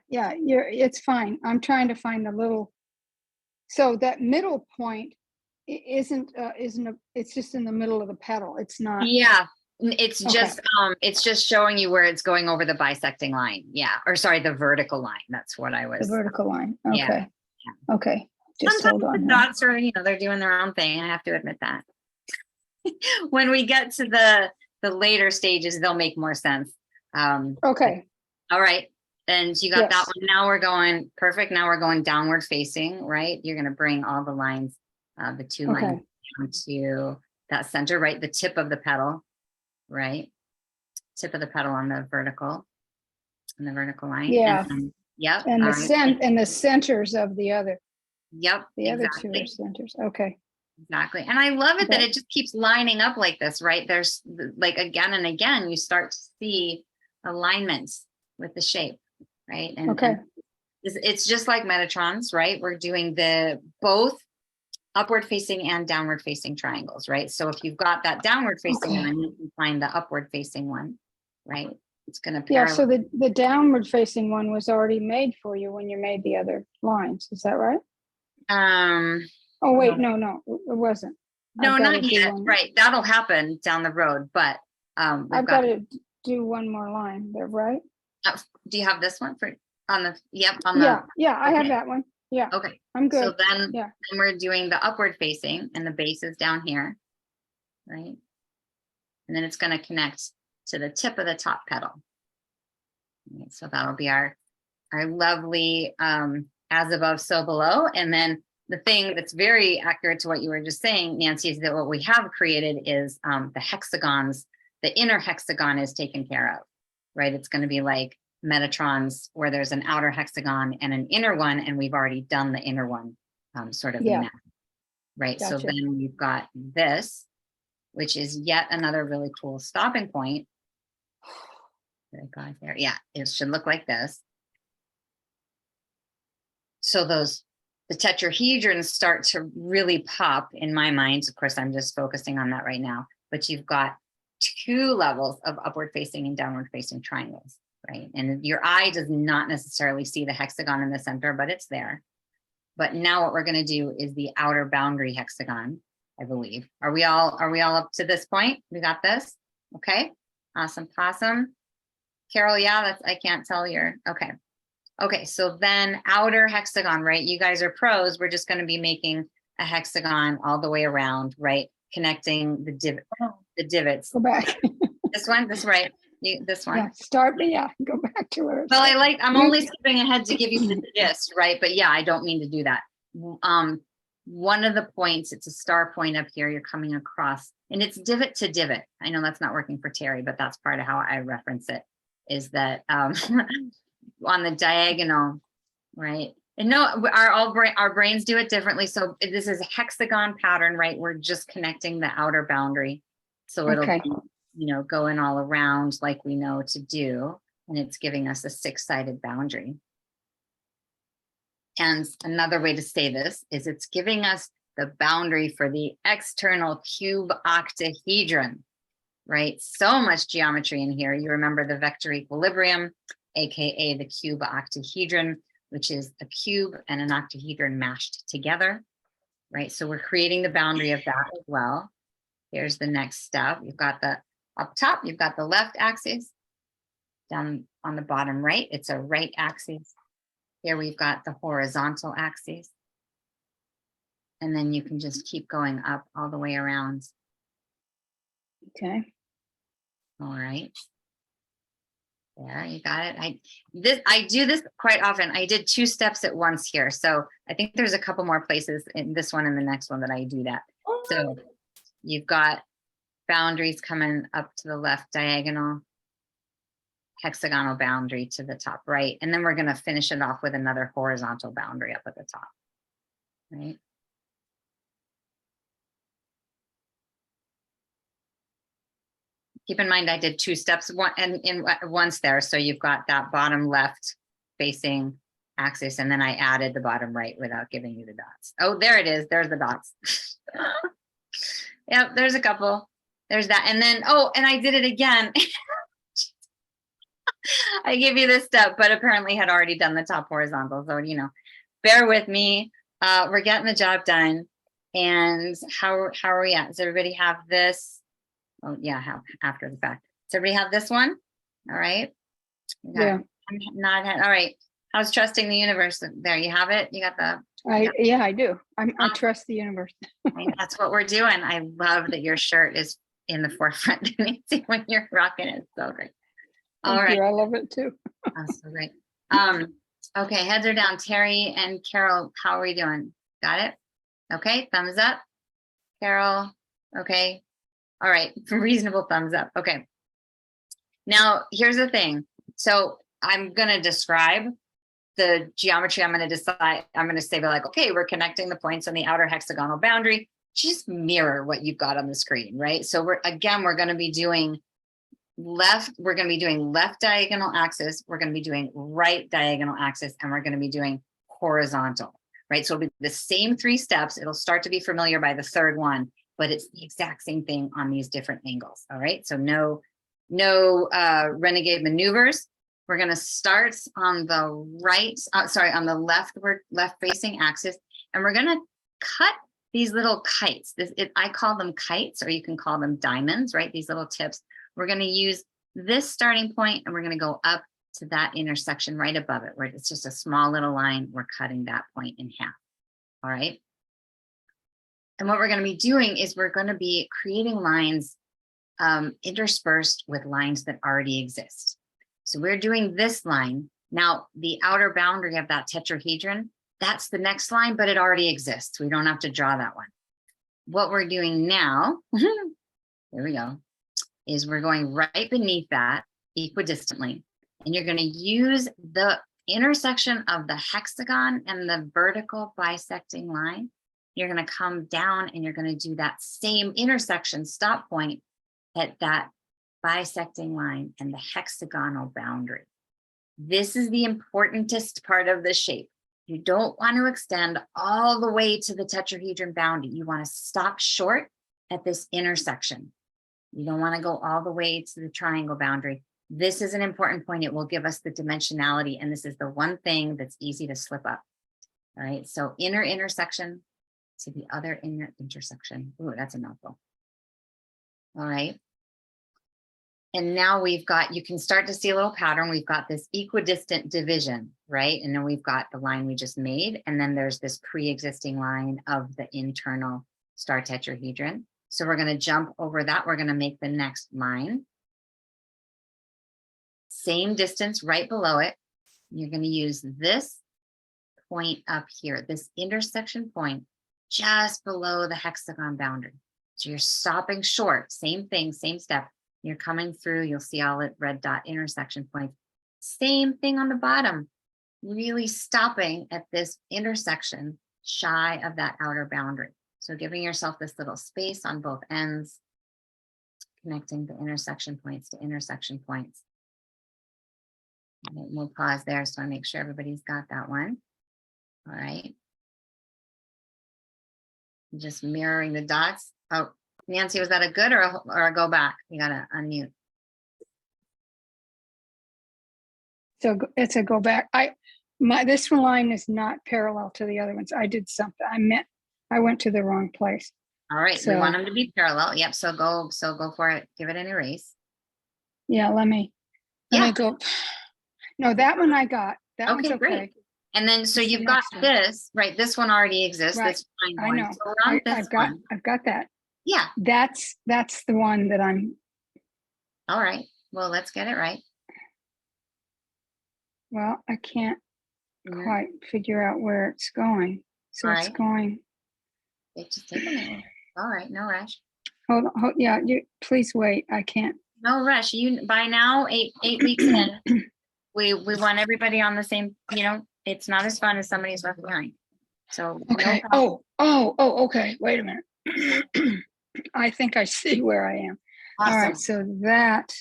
Yeah, it's fine. I'm trying to find the little, so that middle point isn't it's just in the middle of the petal. It's not. Yeah. It's just showing you where it's going over the bisecting line. Yeah. Or sorry, the vertical line. That's what I was. The vertical line. Okay. Yeah. Okay. Just Sometimes hold on. the dots are, you know, they're doing their own thing. I have to admit that. When we get to the later stages, they'll make more sense. Okay. All right. And you got that Yes. one. Now we're going perfect. Now we're going downward facing, right? You're going to bring all the lines, the two lines down to that center, right? The tip of the petal, right? Tip of the petal on the vertical line. Yeah. And yep. And all right. and the centers of the other. Yep. The other exactly. two are centers. Okay. Exactly. And I love it that Okay. it just keeps lining up like this, right? There's like again and again, you start to see alignments with the shape, right? And, Okay. and it's just like Metatrons, right? We're doing both upward facing and downward facing triangles, right? So if you've got that downward facing one, you can find the upward facing one, right? It's going to parallel. Yeah. So the downward facing one was already made for you when you made the other lines. Is that right? Oh, wait, no, it wasn't. No, not yet. Right. That'll happen down the road, but I've got to do one more line there, right? Do you have this one on the, yeah, I have that one. Yeah. Okay. I'm good. So then we're doing the upward facing and the base is down here, right? And then it's going to connect to the tip of the top petal. Okay, so that'll be our lovely as above, so below. And then the thing that's very accurate to what you were just saying, Nancy, is that what we have created is the hexagons. The inner hexagon is taken care of, right? It's going to be like Metatrons where there's an outer hexagon and an inner one, and we've already done the inner one sort of now, right? Gotcha. So then we've got this, which is yet another really cool stopping point. There. Yeah, it should look like this. So the tetrahedrons start to really pop in my mind. Of course, I'm just focusing on that right now, but you've got two levels of upward facing and downward facing triangles, right? And your eye does not necessarily see the hexagon in the center, but it's there. But now what we're going to do is the outer boundary hexagon, I believe. Are we all up to this point? We got this? Okay. Awesome. Carol, yeah, I can't tell you're okay. Okay, so then outer hexagon, right? You guys are pros. We're just going to be making a hexagon all the way around, right? Connecting the divots. Go back. This one, right? This one. Yeah, start me. Yeah, go back to where. Well, I'm You- only skipping ahead to give you the gist, right? But yeah, I don't mean to do that. One of the points, it's a star point up here, you're coming across, and it's divot to divot. I know that's not working for Terry, but that's part of how I reference it, is that on the diagonal, right? And no, our brains do it differently. So this is a hexagon pattern, right? We're just connecting the outer boundary. So it'll Okay. be, going all around like we know to do. And it's giving us a 6-sided boundary. And another way to say this is it's giving us the boundary for the external cube octahedron, right? So much geometry in here. You remember the vector equilibrium, AKA the cube octahedron, which is a cube and an octahedron mashed together, right? So we're creating the boundary of that as well. Here's the next step. You've got up top, you've got the left axis. Down on the bottom right, it's a right axis. Here we've got the horizontal axis. And then you can just keep going up all the way around. Okay. All right. There, you got it. I do this quite often. I did 2 steps at once here. So I think there's a couple more places in this one and the next one that I do that. So you've got boundaries coming up to the left diagonal, hexagonal boundary to the top right. And then we're going to finish it off with another horizontal boundary up at the top, right? Keep in mind, I did 2 steps once there. So you've got that bottom left facing axis, and then I added the bottom right without giving you the dots. Oh, there it is. There's the dots. Yep, there's a couple. There's that. And then, and I did it again. I gave you this step, but apparently had already done the top horizontal. So, bear with me. We're getting the job done. And how are we at? Does everybody have this? Oh, yeah, after the fact. Does everybody have this one? All right. Yeah. All right. How's trusting the universe? There, you have it. You got the. Yeah, I do. I trust the universe. That's what we're doing. I love that your shirt is in the forefront, Nancy, when you're rocking it. So great. All Thank right. you. I love it too. That's so great. Okay, heads are down. Terry and Carol, how are we doing? Got it? Okay, thumbs up. Carol, okay. All right, reasonable thumbs up. Okay. Now, here's the thing. So I'm going to describe the geometry. I'm going to say like, okay, we're connecting the points on the outer hexagonal boundary. Just mirror what you've got on the screen, right? So we're going to be doing left diagonal axis, we're going to be doing right diagonal axis, and we're going to be doing horizontal, right? So it'll be the same 3 steps. It'll start to be familiar by the 3rd one, but it's the exact same thing on these different angles. All right, so no renegade maneuvers. We're going to start on the on the left facing axis, and we're going to cut these little kites. I call them kites, or you can call them diamonds, right? These little tips. We're going to use this starting point, and we're going to go up to that intersection right above it, where it's just a small little line. We're cutting that point in half. All right. And what we're going to be doing is we're going to be creating lines interspersed with lines that already exist. So we're doing this line. Now, the outer boundary of that tetrahedron, that's the next line, but it already exists. We don't have to draw that one. What we're doing now, here we go, is we're going right beneath that equidistantly, and you're going to use the intersection of the hexagon and the vertical bisecting line. You're going to come down and you're going to do that same intersection stop point at that bisecting line and the hexagonal boundary. This is the importantest part of the shape. You don't want to extend all the way to the tetrahedron boundary. You want to stop short at this intersection. You don't want to go all the way to the triangle boundary. This is an important point. It will give us the dimensionality, and this is the one thing that's easy to slip up. All right, so inner intersection to the other inner intersection. Ooh, that's a mouthful. All right. And now we've got, you can start to see a little pattern. We've got this equidistant division, right? And then we've got the line we just made. And then there's this pre-existing line of the internal star tetrahedron. So we're going to jump over that. We're going to make the next line. same distance right below it. You're going to use this point up here, this intersection point just below the hexagon boundary. So you're stopping short, same thing, same step. You're coming through, you'll see all the red dot intersection points. Same thing on the bottom, really stopping at this intersection shy of that outer boundary. So giving yourself this little space on both ends, connecting the intersection points to intersection points. And we'll pause there so I make sure everybody's got that one. All right. Just mirroring the dots. Oh, Nancy, was that a good or a go back? You gotta unmute. So it's a go back. This line is not parallel to the other ones. I did something. I went to the wrong place. All right, So, we want them to be parallel. Yep. So go for it. Give it an erase. Yeah, let me go. No, that one I got. That one's okay. Great. And then so It's the you've got next one. this, right? This one already exists. Right. This fine I one. know. So we're on this one. I've got that. Yeah. That's the one that I'm. All right. Well, let's get it right. Well, I can't Mhm. quite figure out where it's going. So All it's right. going. Just take a minute. All right, no rush. Hold on. Yeah, please wait. I can't. No rush. You by now, eight weeks in, we want everybody on the same, it's not as fun as somebody's left behind. So Okay. no Okay. Wait a minute. I think I see where I am. awesome. All right. So that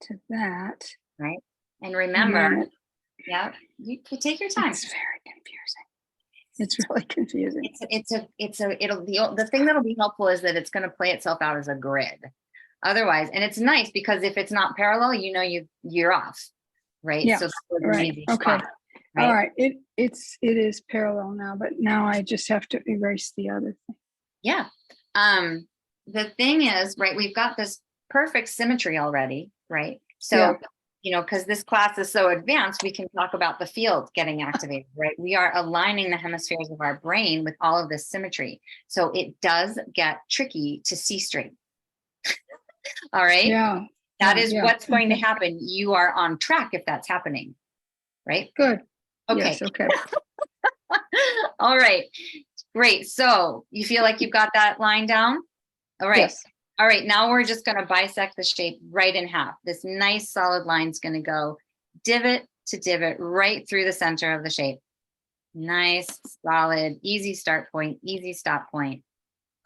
to that. Right. And remember, then yeah, you take your time. it's very confusing. It's really confusing. The thing that'll be helpful is that it's going to play itself out as a grid. Otherwise, and it's nice because if it's not parallel, you're off, right? Yeah, so that's right. Easy Okay. spot, right? All right. It is parallel now, but now I just have to erase the other thing. Yeah. The thing is, right, we've got this perfect symmetry already, right? So, because this class is so advanced, we can talk about the field getting activated, right? We are aligning the hemispheres of our brain with all of this symmetry. So it does get tricky to see straight. All right. Yeah. That is what's going to happen. You are on track if that's happening, right? Good. Okay. Yes, okay. All right. Great. So you feel like you've got that line down? All right. Yes. All right. Now we're just going to bisect the shape right in half. This nice solid line is going to go divot to divot right through the center of the shape. Nice, solid, easy start point, easy stop point,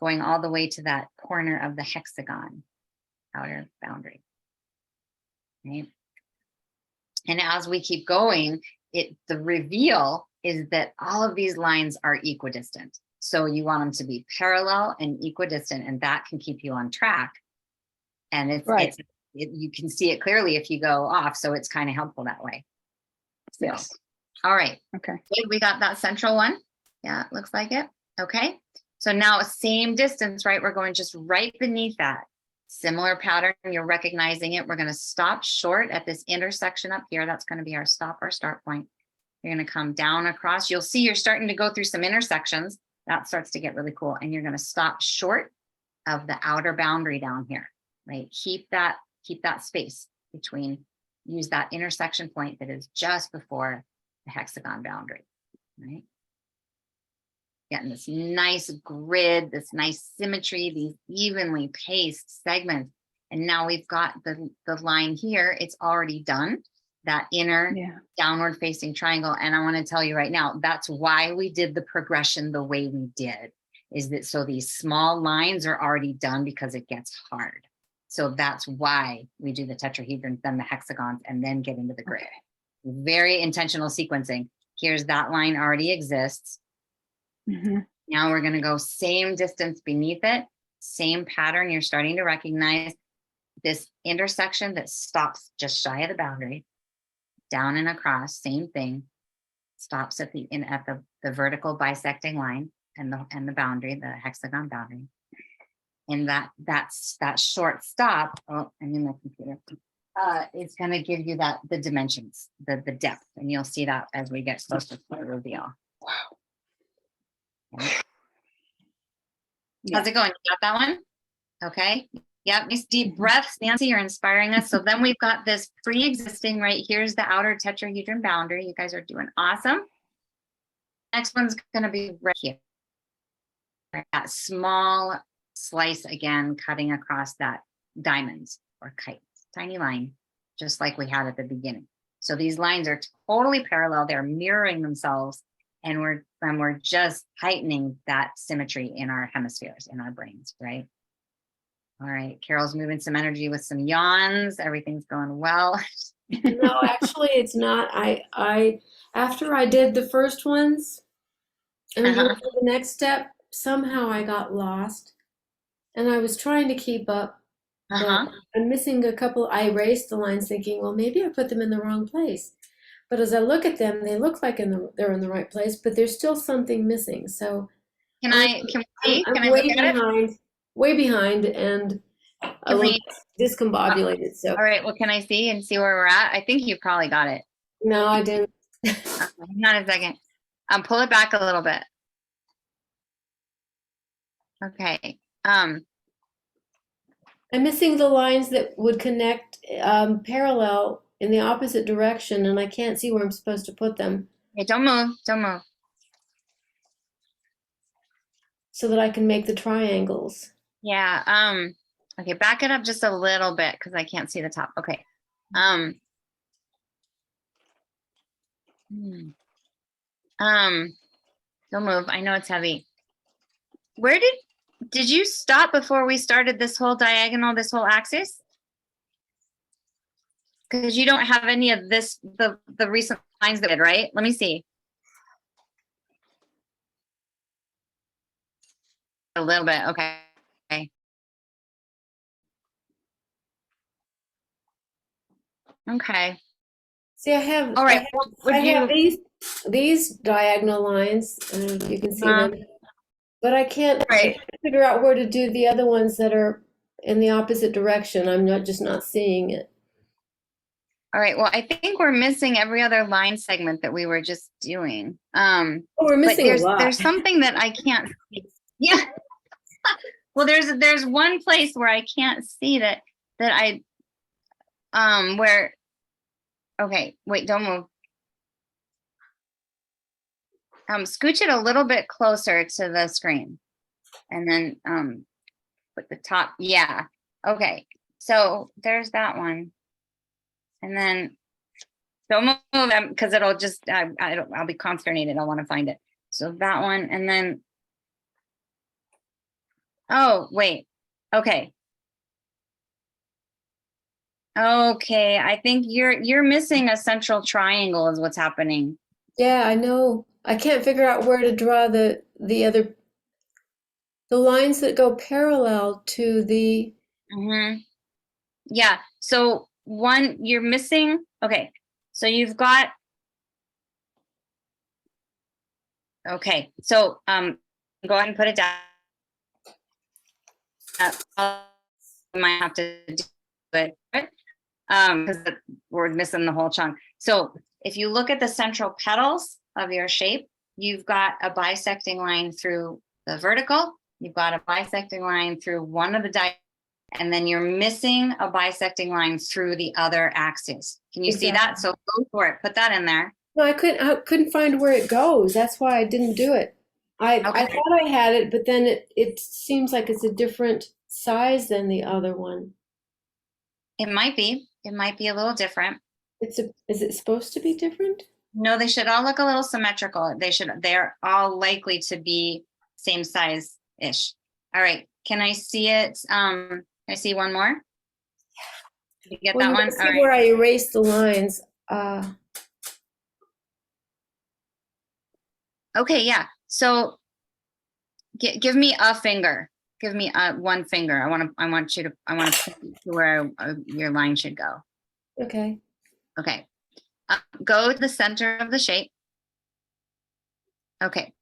going all the way to that corner of the hexagon outer boundary. Right. And as we keep going, the reveal is that all of these lines are equidistant. So you want them to be parallel and equidistant, and that can keep you on track. And you can see it clearly if you go off. So it's kind of helpful that way. Yes. So, all right. Okay. Good. We got that central one. Yeah, it looks like it. Okay. So now same distance, right? We're going just right beneath that. Similar pattern. You're recognizing it. We're going to stop short at this intersection up here. That's going to be our start point. You're going to come down across. You'll see you're starting to go through some intersections. That starts to get really cool. And you're going to stop short of the outer boundary down here, right? Keep that space between, use that intersection point that is just before the hexagon boundary, right? Getting this nice grid, this nice symmetry, these evenly paced segments. And now we've got the line here. It's already done, that inner downward facing triangle. And I want to tell you right now, that's why we did the progression the way we did, is that so these small lines are already done because it gets hard. So that's why we do the tetrahedron, then the hexagons, and then get into the grid. Very intentional sequencing. Here's that line already exists. Mm-hmm. Now we're going to go same distance beneath it, same pattern. You're starting to recognize this intersection that stops just shy of the boundary, down and across, same thing, stops at the vertical bisecting line and the boundary, the hexagon boundary. And that short stop, oh, I'm in my computer. It's going to give you the dimensions, the depth, and you'll see that as we get closer to the reveal. Wow. Okay. How's it going? You got that one? Okay. Yep, nice deep breaths. Nancy, you're inspiring us. So then we've got this pre-existing, right? Here's the outer tetrahedron boundary. You guys are doing awesome. Next one's going to be right here. That small slice again, cutting across that diamond or kite, tiny line, just like we had at the beginning. So these lines are totally parallel. They're mirroring themselves, and we're just heightening that symmetry in our hemispheres, in our brains, right? All right, Carol's moving some energy with some yawns. Everything's going well. No, actually, it's not. I after I did the first ones and I went to the next step, somehow I got lost, and I was trying to keep up, but I'm missing a couple. I erased the lines, thinking, well, maybe I put them in the wrong place. But as I look at them, they look like they're in the right place, but there's still something missing. So Can I see? Can I way look at it? way behind, and a little discombobulated. So all right, well, can I see and see where we're at? I think you probably got it. no, I didn't. Hang on a second. Pull it back a little bit. Okay. I'm missing the lines that would connect parallel in the opposite direction, and I can't see where I'm supposed to put them. Okay, don't move. Don't move. So that I can make the triangles. Yeah. Okay, back it up just a little bit because I can't see the top. Okay. Don't move. I know it's heavy. Where did you stop before we started this whole diagonal, this whole axis? Because you don't have any of this, the recent lines that did, right? Let me see. A little bit. Okay. Okay. See, I have. All right. I have these diagonal lines, and you can see them, but I can't figure out where to do the other ones that are in the opposite direction. I'm just not seeing it. All right. Well, I think we're missing every other line segment that we were just doing. We're missing a lot. There's something that I can't see. Yeah. Well, there's one place where I can't see that I where. Okay, wait, don't move. Scooch it a little bit closer to the screen, and then put the top. Yeah. Okay. So there's that one, and then don't move them because it'll just I'll be consternated. I want to find it. So that one, and then oh wait. Okay. Okay, I think you're missing a central triangle is what's happening. Yeah, I know. I can't figure out where to draw the lines that go parallel to the. Yeah. So one you're missing. Okay. So you've got. Okay. So go ahead and put it down. I might have to do it. Because we're missing the whole chunk. So if you look at the central petals of your shape, you've got a bisecting line through the vertical, you've got a bisecting line through one of the diagonals, and then you're missing a bisecting line through the other axis. Can you see that? So go for it. Put that in there. No, I couldn't find where it goes. That's why I didn't do it. I thought I had it, but then it seems like it's a different size than the other one. It might be. It might be a little different. Is it supposed to be different? No, they should all look a little symmetrical. They're all likely to be same size-ish. All right. Can I see it? Can I see one more? Did you get that one? See where I erased the lines. Okay, yeah. So give me a finger. Give me one finger. I want to point to where your line should go. Okay. Okay. Go to the center of the shape. Okay.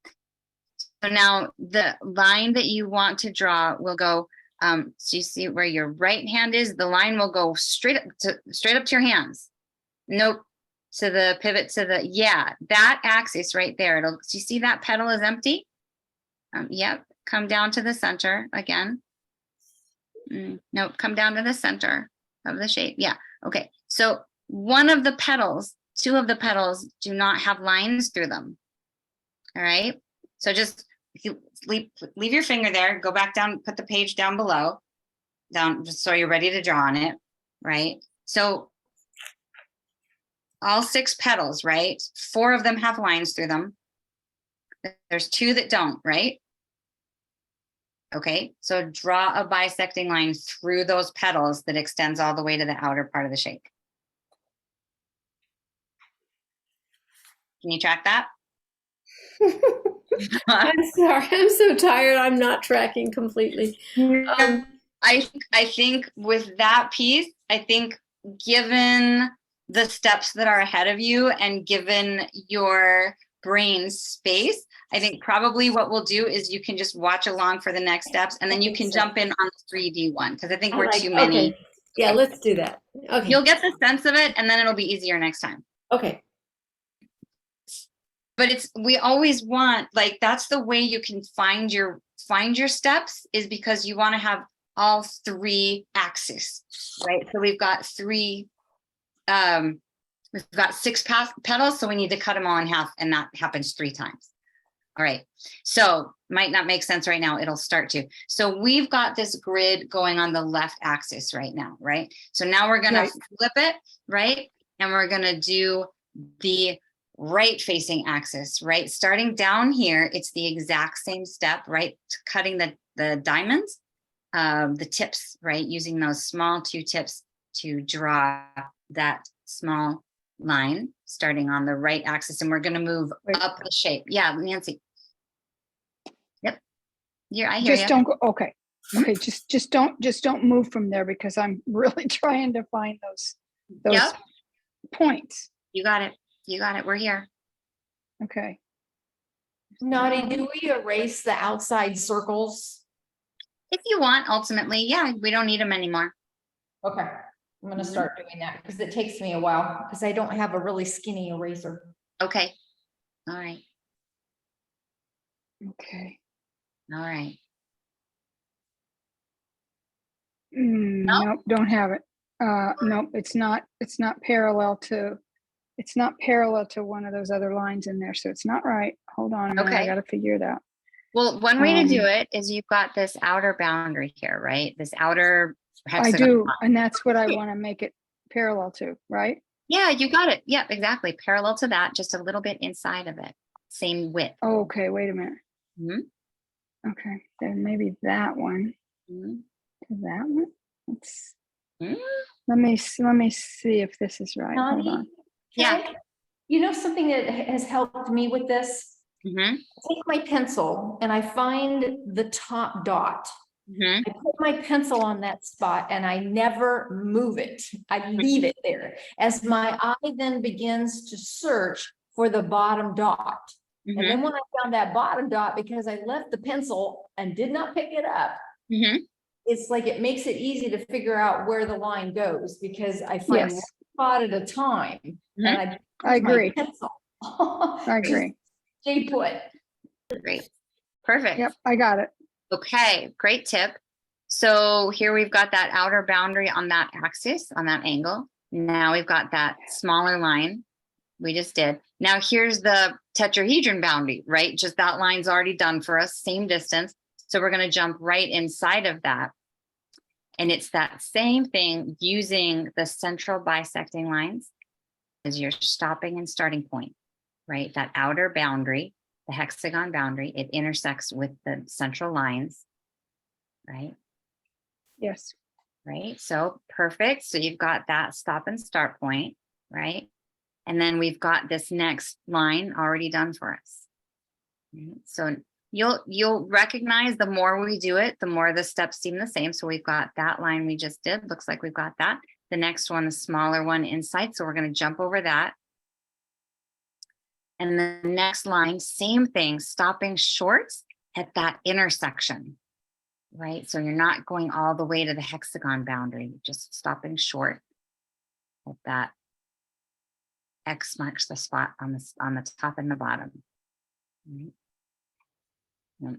So now the line that you want to draw will go. So you see where your right hand is. The line will go straight up to your hands. Nope. To the pivot to the that axis right there. Do you see that petal is empty? Yep. Come down to the center again. Nope, come down to the center of the shape. Yeah, okay. So one of the petals, two of the petals do not have lines through them. All right. So just if you leave your finger there, go back down, put the page down below, down, just so you're ready to draw on it, right? So all 6 petals, right? 4 of them have lines through them. There's 2 that don't, right? Okay, so draw a bisecting line through those petals that extends all the way to the outer part of the shape. Can you track that? I'm sorry. I'm so tired. I'm not tracking completely. I think with that piece, I think given the steps that are ahead of you and given your brain space, I think probably what we'll do is you can just watch along for the next steps, and then you can jump in on the 3D one, because I think we're too many. Okay. Yeah, let's do that. Okay. You'll get the sense of it, and then it'll be easier next time. Okay. But we always want, like, that's the way you can find your steps, is because you want to have all 3 axes, right? So we've got 3, we've got 6 petals, so we need to cut them all in half, and that happens 3 times. All right, so might not make sense right now, it'll start to. So we've got this grid going on the left axis right now, right? So now we're gonna flip it, right? And we're gonna do the right facing axis, right? Starting down here, it's the exact same step, right? Cutting the diamonds, the tips, right? Using those small 2 tips to draw that small line starting on the right axis. And we're going to move up the shape. Yeah, Nancy. Yep. Yeah, I hear you. Just don't go. Okay. Okay. Just don't move from there, because I'm really trying to find those points. You got it. You got it. We're here. Okay. Naughty, do we erase the outside circles? If you want, ultimately, yeah, we don't need them anymore. Okay, I'm gonna start doing that because it takes me a while because I don't have a really skinny eraser. Okay. All right. Okay. All right. Nope, don't have it. Nope, it's not parallel to one of those other lines in there, so it's not right. Hold on a minute, I gotta figure it out. Well, one way to do it is you've got this outer boundary here, right? This outer hexagon. I do, and that's what I want to make it parallel to, right? Yeah, you got it. Yeah, exactly. Parallel to that, just a little bit inside of it. Same width. Oh, okay, wait a minute. Mm-hmm. Okay, then maybe that one. Mm-hmm. That one. Let me see if this is right. Hold on. Yeah. You know something that has helped me with this? I take my pencil and I find the top dot. I put my pencil on that spot and I never move it. I leave it there as my eye then begins to search for the bottom dot. And then when I found that bottom dot, because I left the pencil and did not pick it up, it's like it makes it easy to figure out where the line goes, because I find one spot at a time. And I agree. I agree. Stay put. Great. Perfect. Yep, I got it. Okay, great tip. So here we've got that outer boundary on that axis, on that angle. Now we've got that smaller line we just did. Now here's the tetrahedron boundary, right? Just that line's already done for us, same distance. So we're going to jump right inside of that. And it's that same thing using the central bisecting lines as your stopping and starting point, right? That outer boundary, the hexagon boundary, it intersects with the central lines, right? Yes. Right, so perfect. So you've got that stop and start point, right? And then we've got this next line already done for us. Right? So you'll recognize the more we do it, the more the steps seem the same. So we've got that line we just did. Looks like we've got that. The next one, the smaller one inside. So we're going to jump over that. And the next line, same thing, stopping short at that intersection, right? So you're not going all the way to the hexagon boundary, just stopping short at that. X marks the spot on the top and the bottom. Right.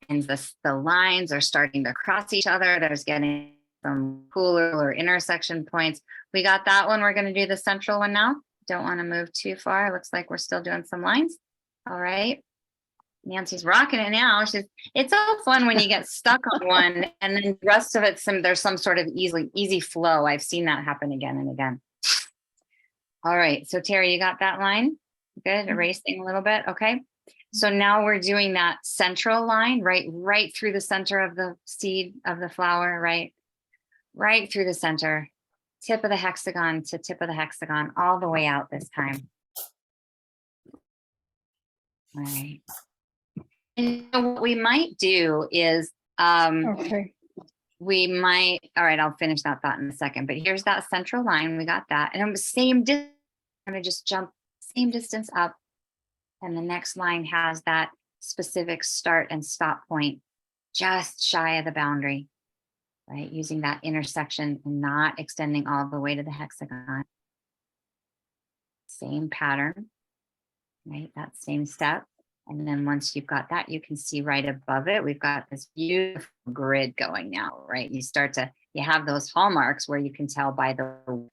and the lines are starting to cross each other. There's getting some cooler or intersection points. We got that one. We're going to do the central one now. Don't want to move too far. Looks like we're still doing some lines. All right. Nancy's rocking it now. It's so fun when you get stuck on one and then the rest of it, there's some sort of easy flow. I've seen that happen again and again. All right. So Terry, you got that line? Good. Erasing a little bit. Okay. So now we're doing that central line, right through the center of the seed of the flower, right through the center, tip of the hexagon to tip of the hexagon, all the way out this time. All right. And what we might do is, Okay. all right, I'll finish that thought in a second, but here's that central line. We got that. And I'm the same distance. I'm going to just jump same distance up. And the next line has that specific start and stop point just shy of the boundary, right? Using that intersection and not extending all the way to the hexagon. Same pattern, right? That same step. And then once you've got that, you can see right above it, we've got this beautiful grid going now, right? You have those hallmarks where you can tell by the width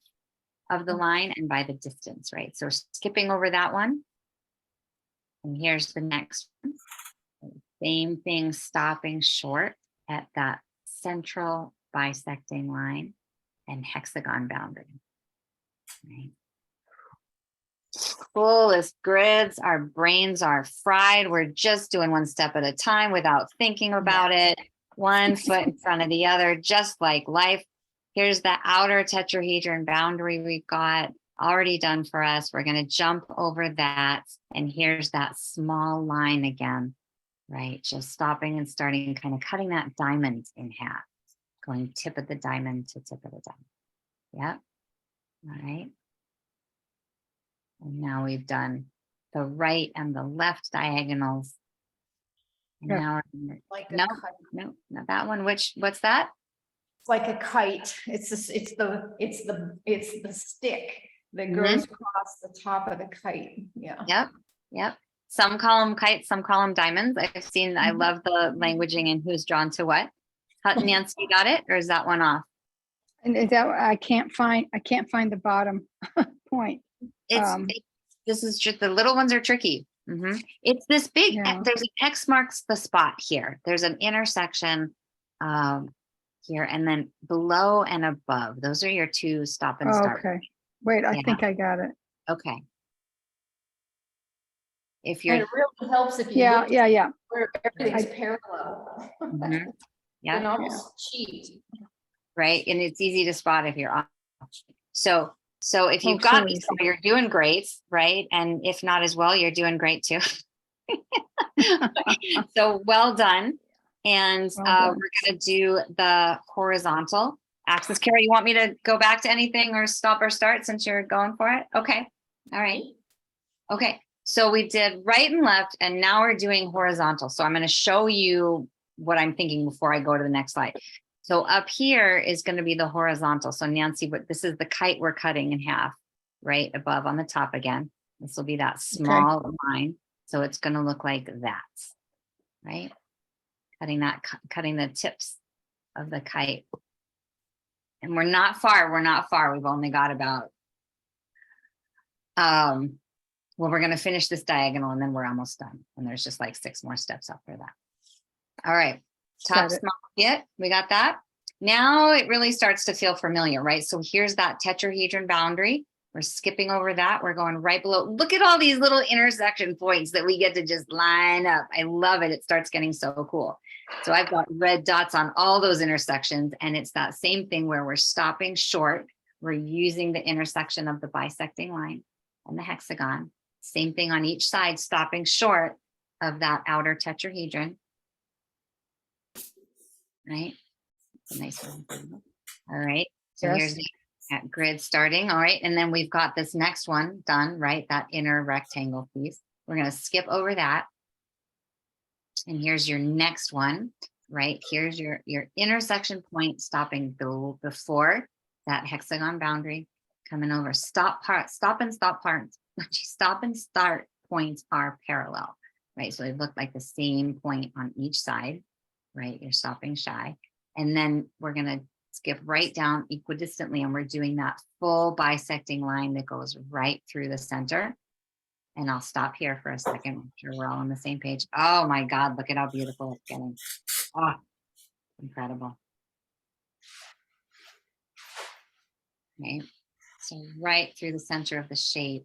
of the line and by the distance, right? So skipping over that one. And here's the next one. Same thing, stopping short at that central bisecting line and hexagon boundary. Right? Coolest grids. Our brains are fried. We're just doing one step at a time without thinking about it. One foot in front of the other, just like life. Here's the outer tetrahedron boundary we've got already done for us. We're going to jump over that. And here's that small line again, right? Just stopping and starting, kind of cutting that diamond in half, going tip of the diamond to tip of the diamond. Yep. All right. And now we've done the right and the left diagonals. And now Like no, not that one. What's that? It's like a kite. It's the stick that goes across the top of the kite. Yeah. Yep. Some call them kites, some call them diamonds. I love the languaging and who's drawn to what. Nancy, you got it? Or is that one off? And is that I can't find the bottom point. This is just, the little ones are tricky. It's this big, there's an X marks the spot here. There's an intersection here, and then below and above. Those are your two stop and start. Okay. Wait, I think I got it. Okay. If And you're, it really helps if you Yeah, look yeah. where everything's parallel. You can almost cheat. right, and it's easy to spot if you're off. So if you've got these, you're doing great, right? And if not as well, you're doing great too. So well done. And we're going to do the horizontal axis. Carrie, you want me to go back to anything or stop or start since you're going for it? Okay. All right. Okay. So we did right and left, and now we're doing horizontal. So I'm going to show you what I'm thinking before I go to the next slide. So up here is going to be the horizontal. So Nancy, this is the kite we're cutting in half, right above on the top again. This will be that small line. So it's going to look like that, right? Cutting the tips of the kite. And we're not far. We've only got about, well, we're going to finish this diagonal and then we're almost done. And there's just like 6 more steps after that. All right. Top small hit. We got that. Now it really starts to feel familiar, right? So here's that tetrahedron boundary. We're skipping over that. We're going right below. Look at all these little intersection points that we get to just line up. I love it. It starts getting so cool. So I've got red dots on all those intersections, and it's that same thing where we're stopping short. We're using the intersection of the bisecting line and the hexagon. Same thing on each side, stopping short of that outer tetrahedron. Right? It's a nice one. All right. So here's the grid starting. All right. And then we've got this next one done, right? That inner rectangle piece. We're going to skip over that. And here's your next one, right? Here's your intersection point, stopping before that hexagon boundary, coming over. Stop and start points are parallel. right? So they look like the same point on each side, right? You're stopping shy. And then we're going to skip right down equidistantly, and we're doing that full bisecting line that goes right through the center. And I'll stop here for a second, make sure we're all on the same page. Oh my God, look at how beautiful it's getting. Oh, incredible. Okay, so right through the center of the shape,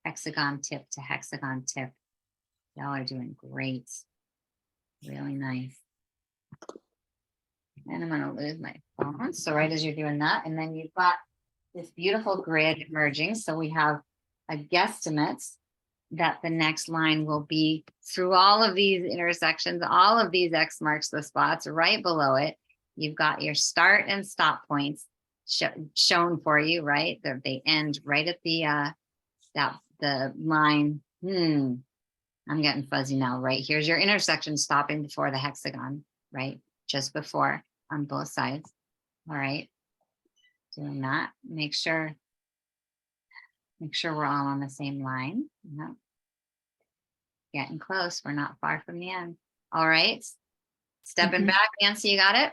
hexagon tip to hexagon tip. Y'all are doing great. Really nice. And I'm gonna lose my phone. So right as you're doing that, and then you've got this beautiful grid emerging. So we have a guesstimate that the next line will be through all of these intersections, all of these X marks the spots. Right below it, you've got your start and stop points shown for you, right? They end right at the the line. I'm getting fuzzy now, right? Here's your intersection stopping before the hexagon, right? Just before on both sides. All right. Doing that. Make sure we're all on the same line. Yep. Getting close. We're not far from the end. All right. Stepping back. Nancy, you got it?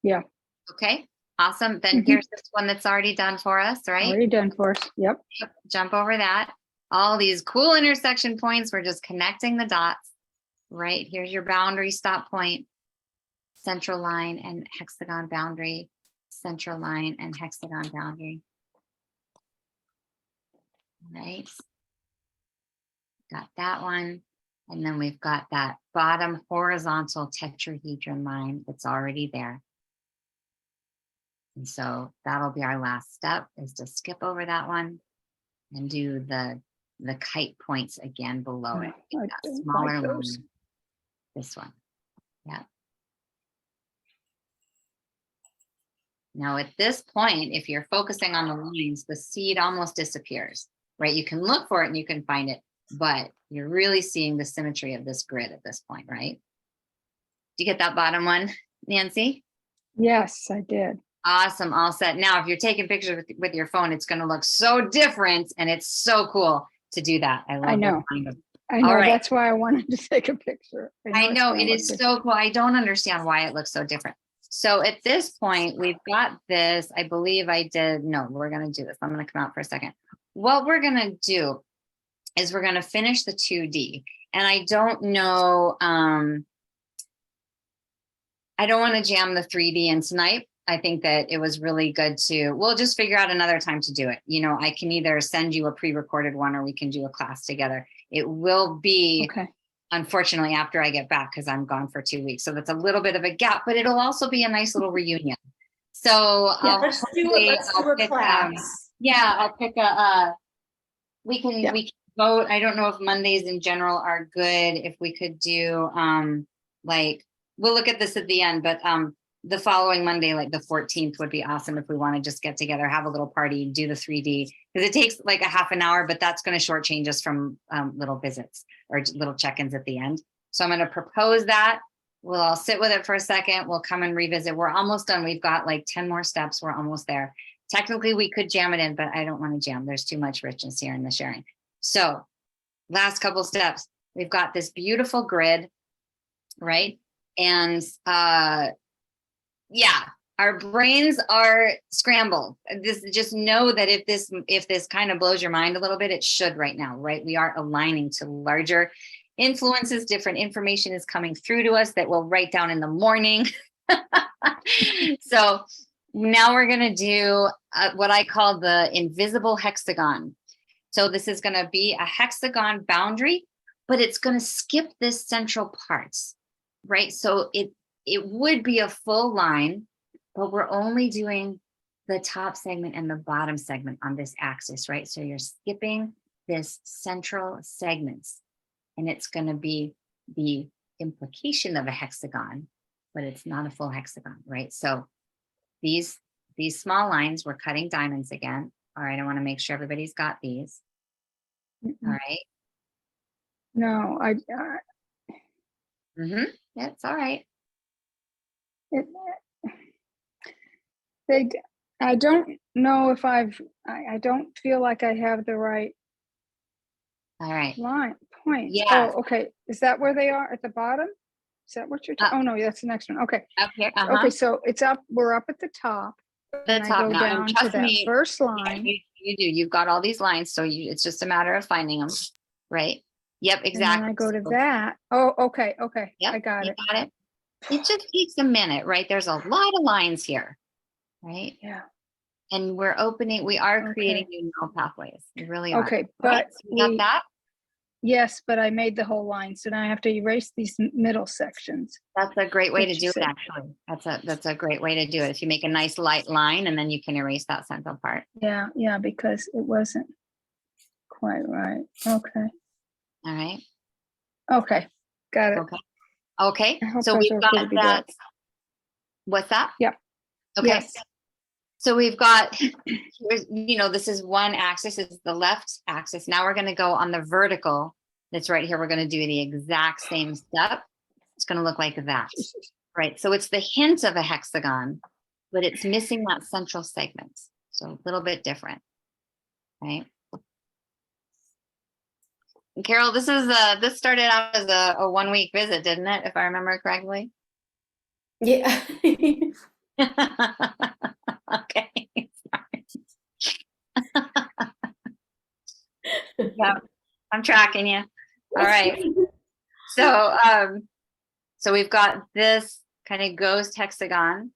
Yeah. Okay. Awesome. Then here's this one that's already done for us, right? Already done for us. Yep. Jump over that. All these cool intersection points. We're just connecting the dots, right? Here's your boundary stop point, central line and hexagon boundary, central line and hexagon boundary. Right. Got that one. And then we've got that bottom horizontal tetrahedron line that's already there. And so that'll be our last step, is to skip over that one and do the kite points again below it. I That don't smaller like those. line. This one. Yeah. Now at this point, if you're focusing on the lines, the seed almost disappears, right? You can look for it and you can find it, but you're really seeing the symmetry of this grid at this point, right? Do you get that bottom one, Nancy? Yes, I did. Awesome, all set. Now, if you're taking pictures with your phone, it's going to look so different, and it's so cool to do that. I love I know. I know. All right. That's why I wanted to take a picture. I it's know gonna it look is different. so cool. I don't understand why it looks so different. So at this point, we've got this. I believe I did. No, we're going to do this. I'm going to come out for a second. What we're going to do is we're going to finish the 2D. And I don't know. I don't want to jam the 3D in tonight. I think that it was really good we'll just figure out another time to do it. You know, I can either send you a pre-recorded one, or we can do a class together. It will be, Okay. unfortunately, after I get back, because I'm gone for 2 weeks. So that's a little bit of a gap, but it'll also be a nice little reunion. So Yeah, let's do a class. I'll pick we can vote. I don't know if Mondays in general are good. If we could do we'll look at this at the end, but the following Monday, like the 14th, would be awesome if we want to just get together, have a little party, do the 3D, because it takes like a half an hour, but that's going to shortchange us from little visits or little check-ins at the end. So I'm going to propose that. We'll all sit with it for a second. We'll come and revisit. We're almost done. We've got like 10 more steps. We're almost there. Technically, we could jam it in, but I don't want to jam. There's too much richness here in the sharing. So last couple steps. We've got this beautiful grid, right? And our brains are scrambled. Just know that if this kind of blows your mind a little bit, it should right now, right? We are aligning to larger influences. Different information is coming through to us that we'll write down in the morning. So now we're going to do what I call the invisible hexagon. So this is going to be a hexagon boundary, but it's going to skip this central parts, right? So it would be a full line, but we're only doing the top segment and the bottom segment on this axis, right? So you're skipping this central segments, and it's going to be the implication of a hexagon, but it's not a full hexagon, right? So these small lines, we're cutting diamonds again. All right, I want to make sure everybody's got these. All right. No, That's all right. I don't know if I don't feel like I have the right All right. line points. Yeah. Oh, okay. Is that where they are at the bottom? Is that what you're, oh no, that's the next one. Okay. Up here. Okay, so it's up, we're up at the top. The And I top go now. And down to trust that me, first yeah, line. you do. You've got all these lines, so it's just a matter of finding them, right? Yep, And exactly. then I go to So, that. Oh, okay, okay. yep, I got you it. got it. It just takes a minute, right? There's a lot of lines here, right? Yeah. And we are creating Okay. new neural pathways. We really are. Okay, Right? but So we got that. yes, but I made the whole line, so now I have to erase these middle sections. That's a great way What to you do it, said. actually. That's a great way to do it. If you make a nice light line and then you can erase that central part. Yeah, yeah, because it wasn't quite right. Okay, All right. okay, got it. Okay. Okay. I hope So those we've are got okay to be that. there. What's that? Yep. Okay. Yes. So we've got, this is one axis, is the left axis. Now we're going to go on the vertical that's right here. We're going to do the exact same step. It's going to look like that, right? So it's the hint of a hexagon, but it's missing that central segment. So a little bit different, right? And Carol, this started out as a 1 week visit, didn't it? If I remember correctly. Yeah. Okay. Yeah, I'm tracking you. All right. So we've got this kind of ghost hexagon,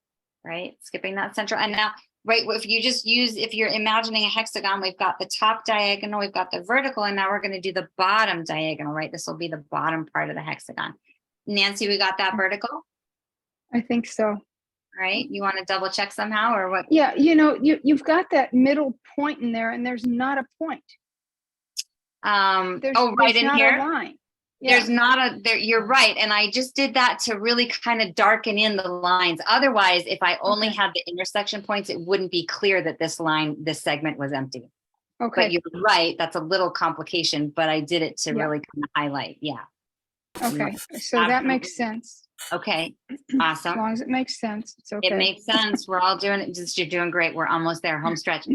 right? Skipping that central. And now, right, if you're imagining a hexagon, we've got the top diagonal, we've got the vertical, and now we're going to do the bottom diagonal, right? This will be the bottom part of the hexagon. Nancy, we got that vertical, I think so. right? You want to double check somehow or what? Yeah, you've got that middle point in there, and there's not a point. Right There's in not here. a line. Yeah. There's not there. You're right. And I just did that to really kind of darken in the lines. Otherwise, if I only Okay. had the intersection points, it wouldn't be clear that this segment was empty. Okay. But you're right. That's a little complication, but I did it to Yeah. really kind of highlight. Yeah. Okay. So that makes sense. Okay. As Awesome. long as it makes sense, it's okay. It makes sense. We're all doing it. You're doing great. We're almost there. Home stretch.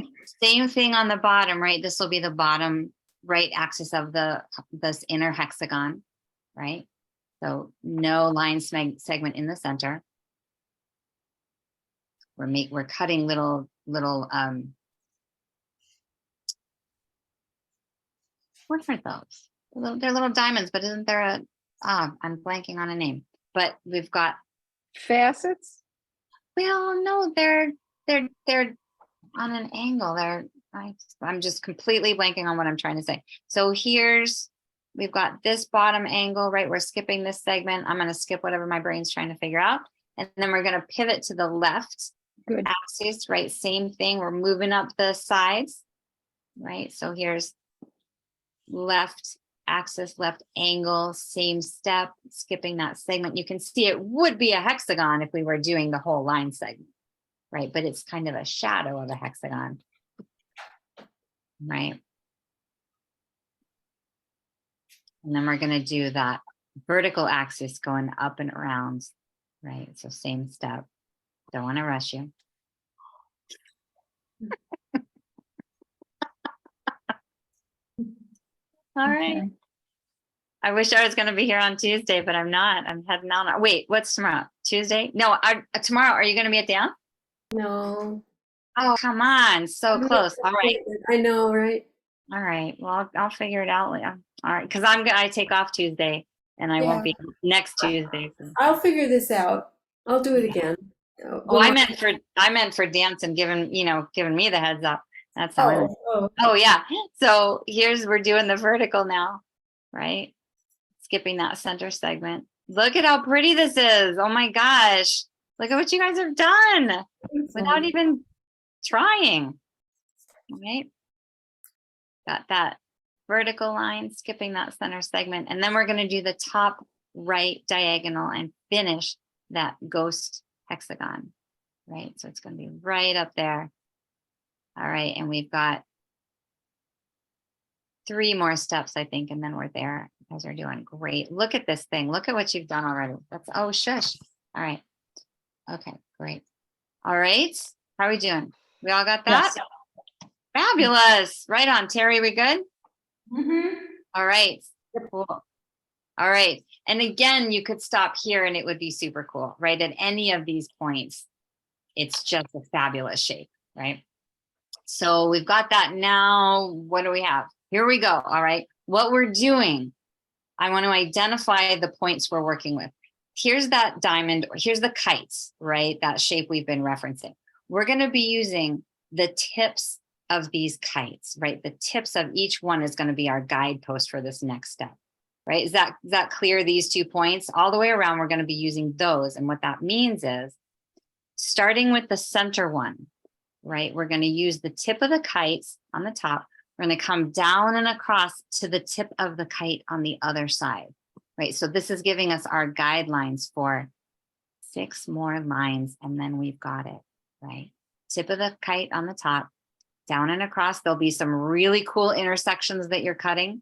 Same thing on the bottom, right? This will be the bottom right axis of this inner hexagon, right? So no line segment in the center. We're cutting little what are those? They're little diamonds, but isn't there I'm blanking on a name. But we've got Facets? well, no, they're on an angle. I'm just completely blanking on what I'm trying to say. So we've got this bottom angle, right? We're skipping this segment. I'm going to skip whatever my brain's trying to figure out. And then we're going to pivot to the left Good. axis, right? Same thing. We're moving up the sides, right? So here's left axis, left angle, same step, skipping that segment. You can see it would be a hexagon if we were doing the whole line segment, right? But it's kind of a shadow of a hexagon, right? And then we're going to do that vertical axis going up and around, right? So same step. Don't want to rush you. All right. Okay. I wish I was going to be here on Tuesday, but I'm not. I'm heading out. Wait, what's tomorrow? Tuesday? No, tomorrow. Are you going to be at down? No. Oh, come on. So close. All right. I know, right? All right. Well, I'll figure it out later. All right. Because I take off Tuesday and I won't be next Tuesday. So. I'll figure this out. I'll do it again. Oh, I meant for dancing, giving me the heads up. That's how I meant. Oh, yeah. So we're doing the vertical now, right? Skipping that center segment. Look at how pretty this is. Oh my gosh. Look at what you guys have done without even trying. All right. Got that vertical line, skipping that center segment. And then we're going to do the top right diagonal and finish that ghost hexagon, right? So it's going to be right up there. All right. And we've got 3 more steps, I think, and then we're there. You guys are doing great. Look at this thing. Look at what you've done already. Oh, shush. All right. Okay, great. All right. How are we doing? We all got that? Yes. Fabulous. Right on, Terry. We good? Mm-hmm. All right. Cool. All right. And again, you could stop here and it would be super cool, right? At any of these points, it's just a fabulous shape, right? So we've got that now. What do we have? Here we go. All right. What we're doing, I want to identify the points we're working with. Here's that diamond, here's the kites, right? That shape we've been referencing. We're going to be using the tips of these kites, right? The tips of each one is going to be our guidepost for this next step, right? Is that clear? These 2 points all the way around, we're going to be using those. And what that means is starting with the center one, right? We're going to use the tip of the kites on the top. We're going to come down and across to the tip of the kite on the other side, right? So this is giving us our guidelines for 6 more lines, and then we've got it, right? Tip of the kite on the top, down and across. There'll be some really cool intersections that you're cutting,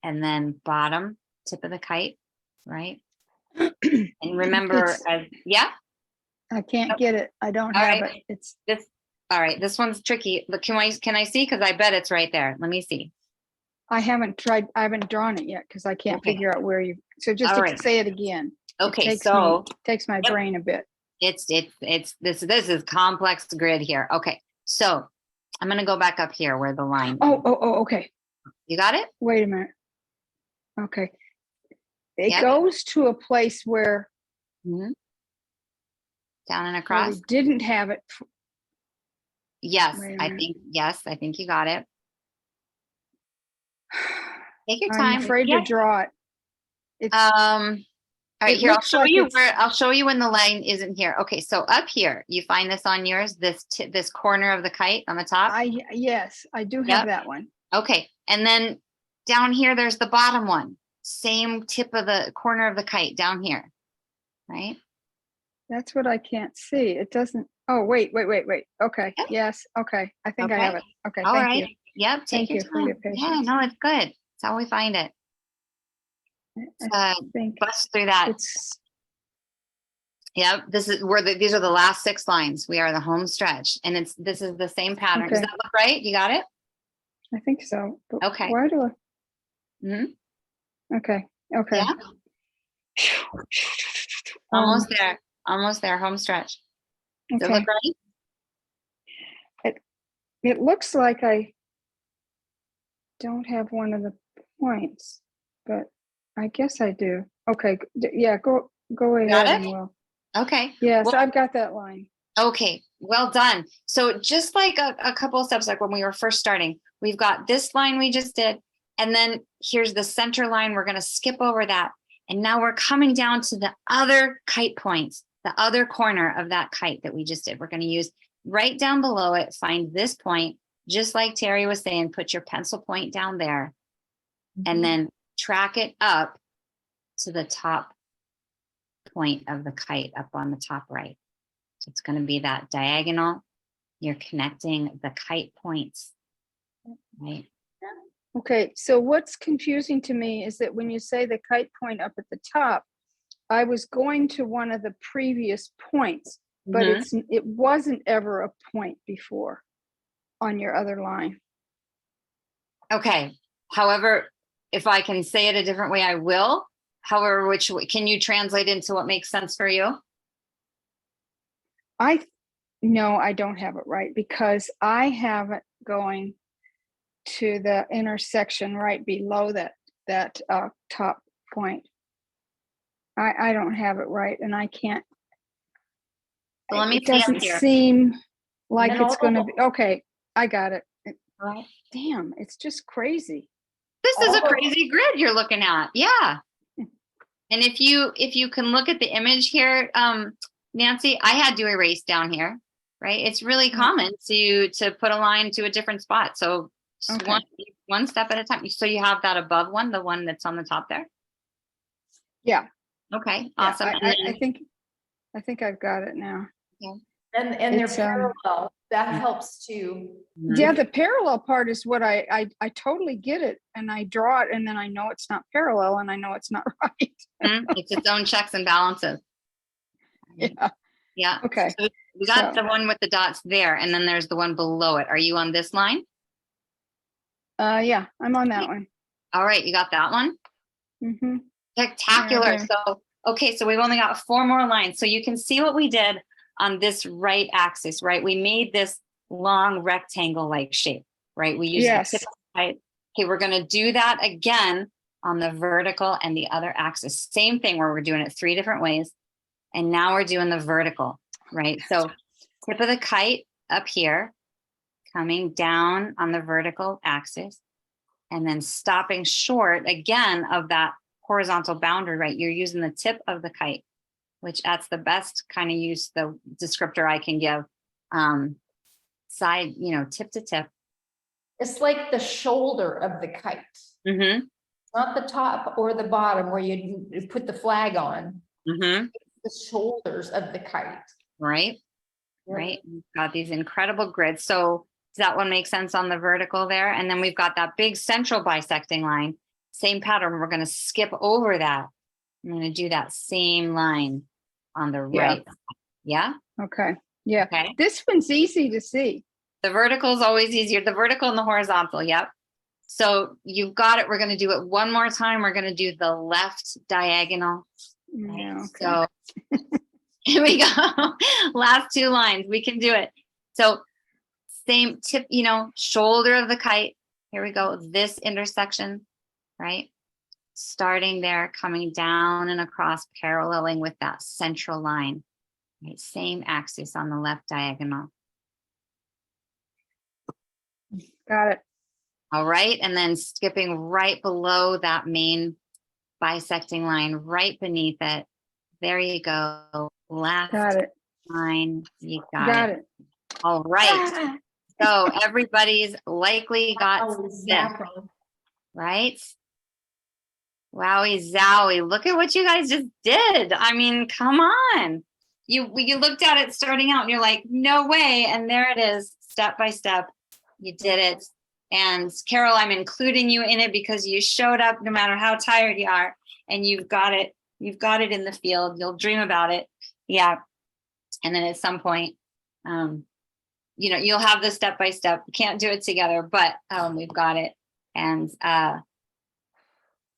and then bottom, tip of the kite, right? And remember, yeah? I can't get it. I don't All have right. it. It's This, all right, this one's tricky. Look, can I see? Because I bet it's right there. Let me see. I haven't drawn it yet because I can't Okay. figure out where you, so just All to right. say it again. Okay, It takes my Yep. brain a bit. it's this is complex grid here. Okay, so I'm gonna go back up here where the line. Oh, okay. You got it? Wait a minute. Okay. It Yep. goes to a place where Mhm. Down and where across. we didn't have it. Yes, Wait a I minute. think yes, I think you got it. Take your I'm time. afraid Yeah. to draw it. It's All right, it here, I'll looks show like you it's- where I'll show you when the line isn't here. Okay, so up here, you find this on yours, this corner of the kite on the top. yes, I do have Yep. that one. Okay, and then down here, there's the bottom one. Same tip of the corner of the kite down here, right? That's what I can't see. It doesn't. Oh, wait. Okay. Yep. Think I have Okay. it. Okay. All Thank right. you. Yep, take Thank your you for your time. Yeah, patience. no, it's good. It's how we find it. I think Bust through that. it's Yep, this is where these are the last 6 lines. We are the home stretch, and this is the same pattern. Does Okay. that look right? You got it? I think so. But Okay. why do I? Mhm. Okay. Yeah, almost there. Almost there. Home stretch. Does it Okay. look right? It looks like I don't have one of the points, but I guess I do. Okay. Yeah. Go ahead Got it? and we'll. Okay. Yes, Well, I've got that line. okay, well done. So just like a couple of steps, like when we were first starting, we've got this line we just did, and then here's the center line. We're going to skip over that. And now we're coming down to the other kite points, the other corner of that kite that we just did. We're going to use right down below it, find this point, just like Terry was saying, put your pencil point down there, and then track it up to the top point of the kite up on the top right. So it's going to be that diagonal. You're connecting the kite points, right? Okay, so what's confusing to me is that when you say the kite point up at the top, I was going to one of the previous points, but Mhm. it wasn't ever a point before on your other line. Okay. However, if I can say it a different way, I will. However, which way, can you translate into what makes sense for you? No, I don't have it right because I have it going to the intersection right below that top point. I don't have it right, and I can't. So let me It see up doesn't here. seem like No. it's going to be okay. I got it. All right. Damn, it's just crazy. This is a Oh. crazy grid you're looking at. Yeah. And if you can look at the image here, Nancy, I had to erase down here, right? It's really common to put a line to a different spot. So just Okay. one step at a time. So you have that above one, the one that's on the top there. Yeah. Okay, Yeah, awesome. And I then- think I've got it now. And they're It's, parallel. That helps too. Yeah, the parallel part is what I totally get it, and I draw it, and then I know it's not parallel, and I know it's not right. It's its own checks and balances. Yeah. Yeah. Okay. So we got So- the one with the dots there, and then there's the one below it. Are you on this line? Yeah, I'm on that one. All right, you got that one. Mm-hmm. Spectacular. Yeah, So, okay, so we've only got 4 more lines. So you can see what we did on this right axis, right? We made this long rectangle-like shape, right? We used the tip yes. of the kite. Okay, we're gonna do that again on the vertical and the other axis. Same thing where we're doing it 3 different ways. And now we're doing the vertical, right? So tip of the kite up here, coming down on the vertical axis, and then stopping short again of that horizontal boundary, right? You're using the tip of the kite, which that's the best kind of use, the descriptor I can give. Side, tip to tip. It's like the shoulder of the kite, Mm-hmm. not the top or the bottom where you put the flag on. Mm-hmm. The shoulders of the kite. Right. Right. We've got these incredible grids. So does that one make sense on the vertical there? And then we've got that big central bisecting line. Same pattern. We're going to skip over that. I'm going to do that same line on the Yeah. right. Yeah. Okay. Yeah. Okay. This one's easy to see. The vertical is always easier. The vertical and the horizontal. Yep. So you've got it. We're going to do it one more time. We're going to do the left diagonal. Yeah. Okay. So here we go. Last 2 lines. We can do it. So same tip, shoulder of the kite. Here we go. This intersection, right? Starting there, coming down and across, paralleling with that central line. Right? Same axis on the left diagonal. Got it. All right. And then skipping right below that main bisecting line, right beneath it. There you go. Last Got it. line. You Got got it. it. All right. So everybody's likely got Oh, this, exactly. right? Wowie zowie. Look at what you guys just did. I mean, come on. You looked at it starting out and you're like, no way. And there it is, step by step. You did it. And Carol, I'm including you in it because you showed up no matter how tired you are. And you've got it. You've got it in the field. You'll dream about it. Yeah. And then at some point, you'll have the step by step. Can't do it together, but we've got it. And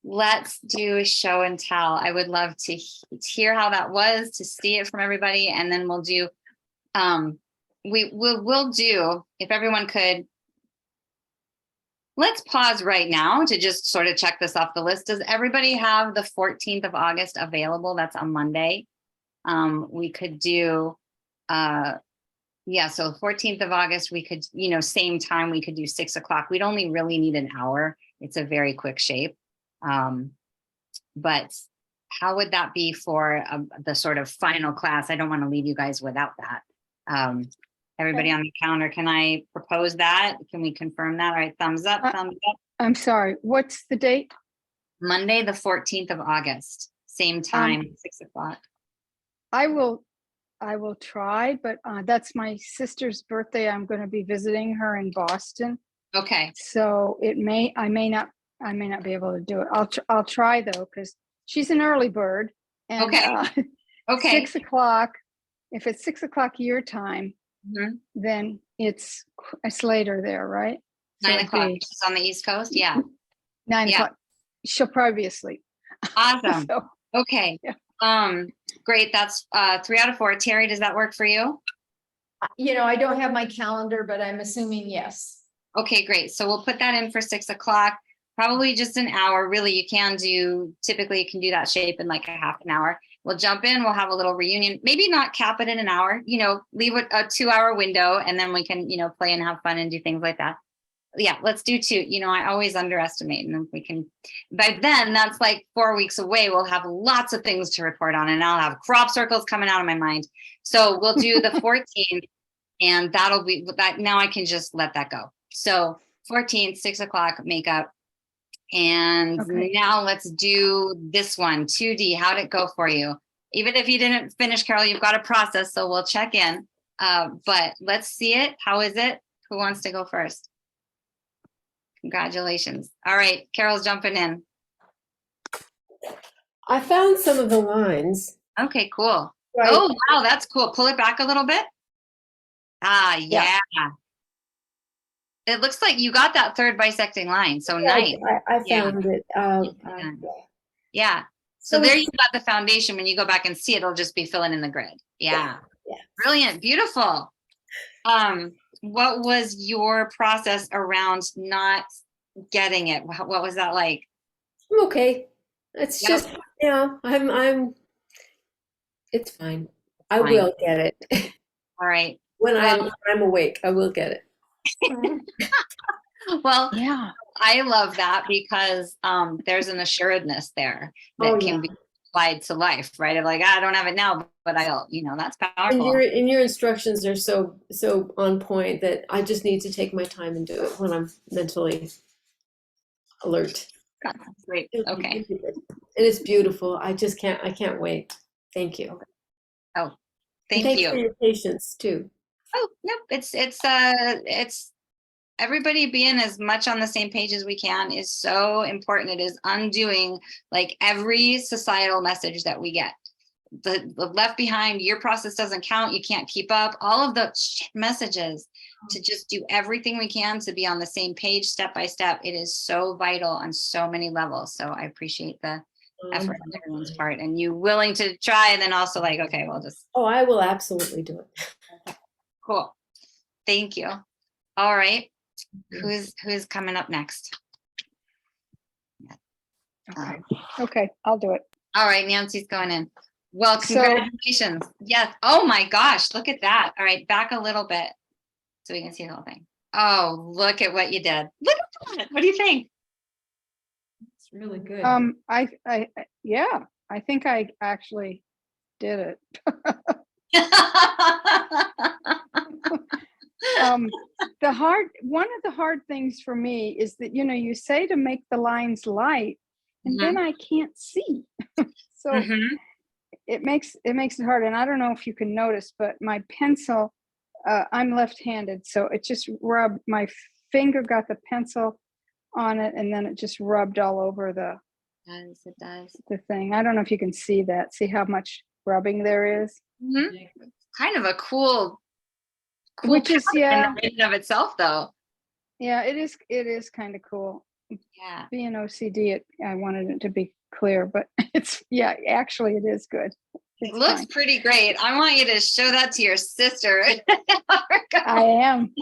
let's do a show and tell. I would love to hear how that was, to see it from everybody, and then we'll do. We'll do, if everyone could. Let's pause right now to just sort of check this off the list. Does everybody have the 14th of August available? That's on Monday. We could do. Yeah, so 14th of August, we could, same time, we could do 6 o'clock. We'd only really need an hour. It's a very quick shape. But how would that be for the sort of final class? I don't want to leave you guys without that. Everybody on the calendar, can I propose that? Can we confirm that? All right, thumbs up, thumbs up. I'm sorry. What's the date? Monday, the 14th of August, same time, 6 o'clock. I will try, but that's my sister's birthday. I'm going to be visiting her in Boston. Okay. So I may not be able to do it. I'll try though, because she's an early bird. And Okay. Okay. 6 o'clock. If it's 6 o'clock your time, then it's later there, right? 9 o'clock. She's on the East Coast. Yeah. 9 o'clock. She'll probably be asleep. Awesome. So, okay. yeah. Great. That's 3 out of 4. Terry, does that work for you? I don't have my calendar, but I'm assuming yes. Okay, great. So we'll put that in for 6 o'clock, probably just an hour. Really, typically you can do that shape in like a half an hour. We'll jump in, we'll have a little reunion, maybe not cap it in an hour, leave it a 2-hour window, and then we can, play and have fun and do things like that. Yeah, let's do 2. I always underestimate, and if we can, by then that's like 4 weeks away. We'll have lots of things to report on, and I'll have crop circles coming out of my mind. So we'll do the 14th, and that'll be that. Now I can just let that go. So 14th, 6 o'clock makeup. And now let's do this one, 2D. How'd it go for you? Even if you didn't finish, Carol, you've got a process, so we'll check in. But let's see it. How is it? Who wants to go first? Congratulations. All right, Carol's jumping in. I found some of the lines. Okay, cool. Right. Oh, wow, that's cool. Pull it back a little bit. Yeah. It looks like you got that third bisecting line. So Yeah, nice. I found it. Yeah. So there you got the foundation. When you go back and see it, it'll just be filling in the grid. Yeah. Yeah. Brilliant. Beautiful. What was your process around not getting it? What was that like? I'm okay. It's Yep. just, I'm, it's fine. I Fine. will get it. All right. When Well, I'm awake, I will get it. well, Yeah. I love that because there's an assuredness there that Oh, can yeah. be applied to life, right? Of like, I don't have it now, but I'll, that's And powerful. your instructions are so on point that I just need to take my time and do it when I'm mentally alert. Great. Okay. And it's beautiful. I can't wait. Thank you. Oh, And thank thanks you. for your patience too. Oh, nope. It's everybody being as much on the same page as we can is so important. It is undoing like every societal message that we get. The left behind, your process doesn't count, you can't keep up, all of the messages, to just do everything we can to be on the same page step by step. It is so vital on so many levels. So I appreciate the effort on everyone's part and you willing to try, and then also like, okay, we'll just. Oh, I will absolutely do it. Cool. Thank you. All right. Who's coming up next? Okay, I'll do it. All right, Nancy's going in. Well, So- congratulations. Yes. Oh my gosh, look at that. All right, back a little bit so we can see the whole thing. Oh, look at what you did. Look at that. What do you think? It's really good. Yeah, I think I actually did it. One of the hard things for me is that, you say to make the lines light and then I can't see. So Mhm. it makes it hard. And I don't know if you can notice, but my pencil, I'm left-handed, so it just rubbed, my finger got the pencil on it and then it just rubbed all over It does. the thing. I don't know if you can see that. See how much rubbing there is? Mhm. Kind of a cool Which is, pattern in and of itself, though. yeah, it is kind of cool. Yeah. Being OCD, I wanted it to be clear, but actually it is good. It It's looks fine. pretty great. I want you to show that to your sister. I am.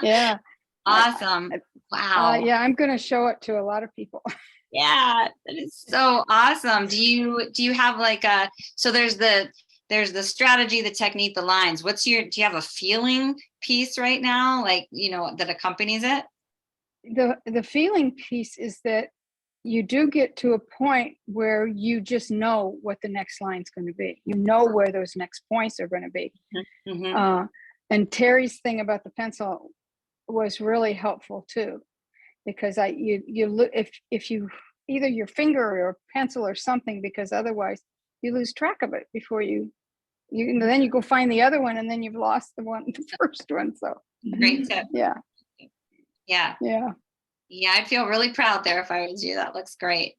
Yeah. Awesome. Wow. Yeah, I'm going to show it to a lot of people. Yeah, that is so awesome. Do you have like so there's the strategy, the technique, the lines. Do you have a feeling piece right now, like, that accompanies it? The feeling piece is that you do get to a point where you just know what the next line's going to be. You know where those next points are going to be. Mm-hmm. And Terry's thing about the pencil was really helpful too, because you look, if you either your finger or pencil or something, because otherwise you lose track of it before you then you go find the other one and then you've lost the first one. So Great tip. yeah. I'd feel really proud there if I was you. That looks great.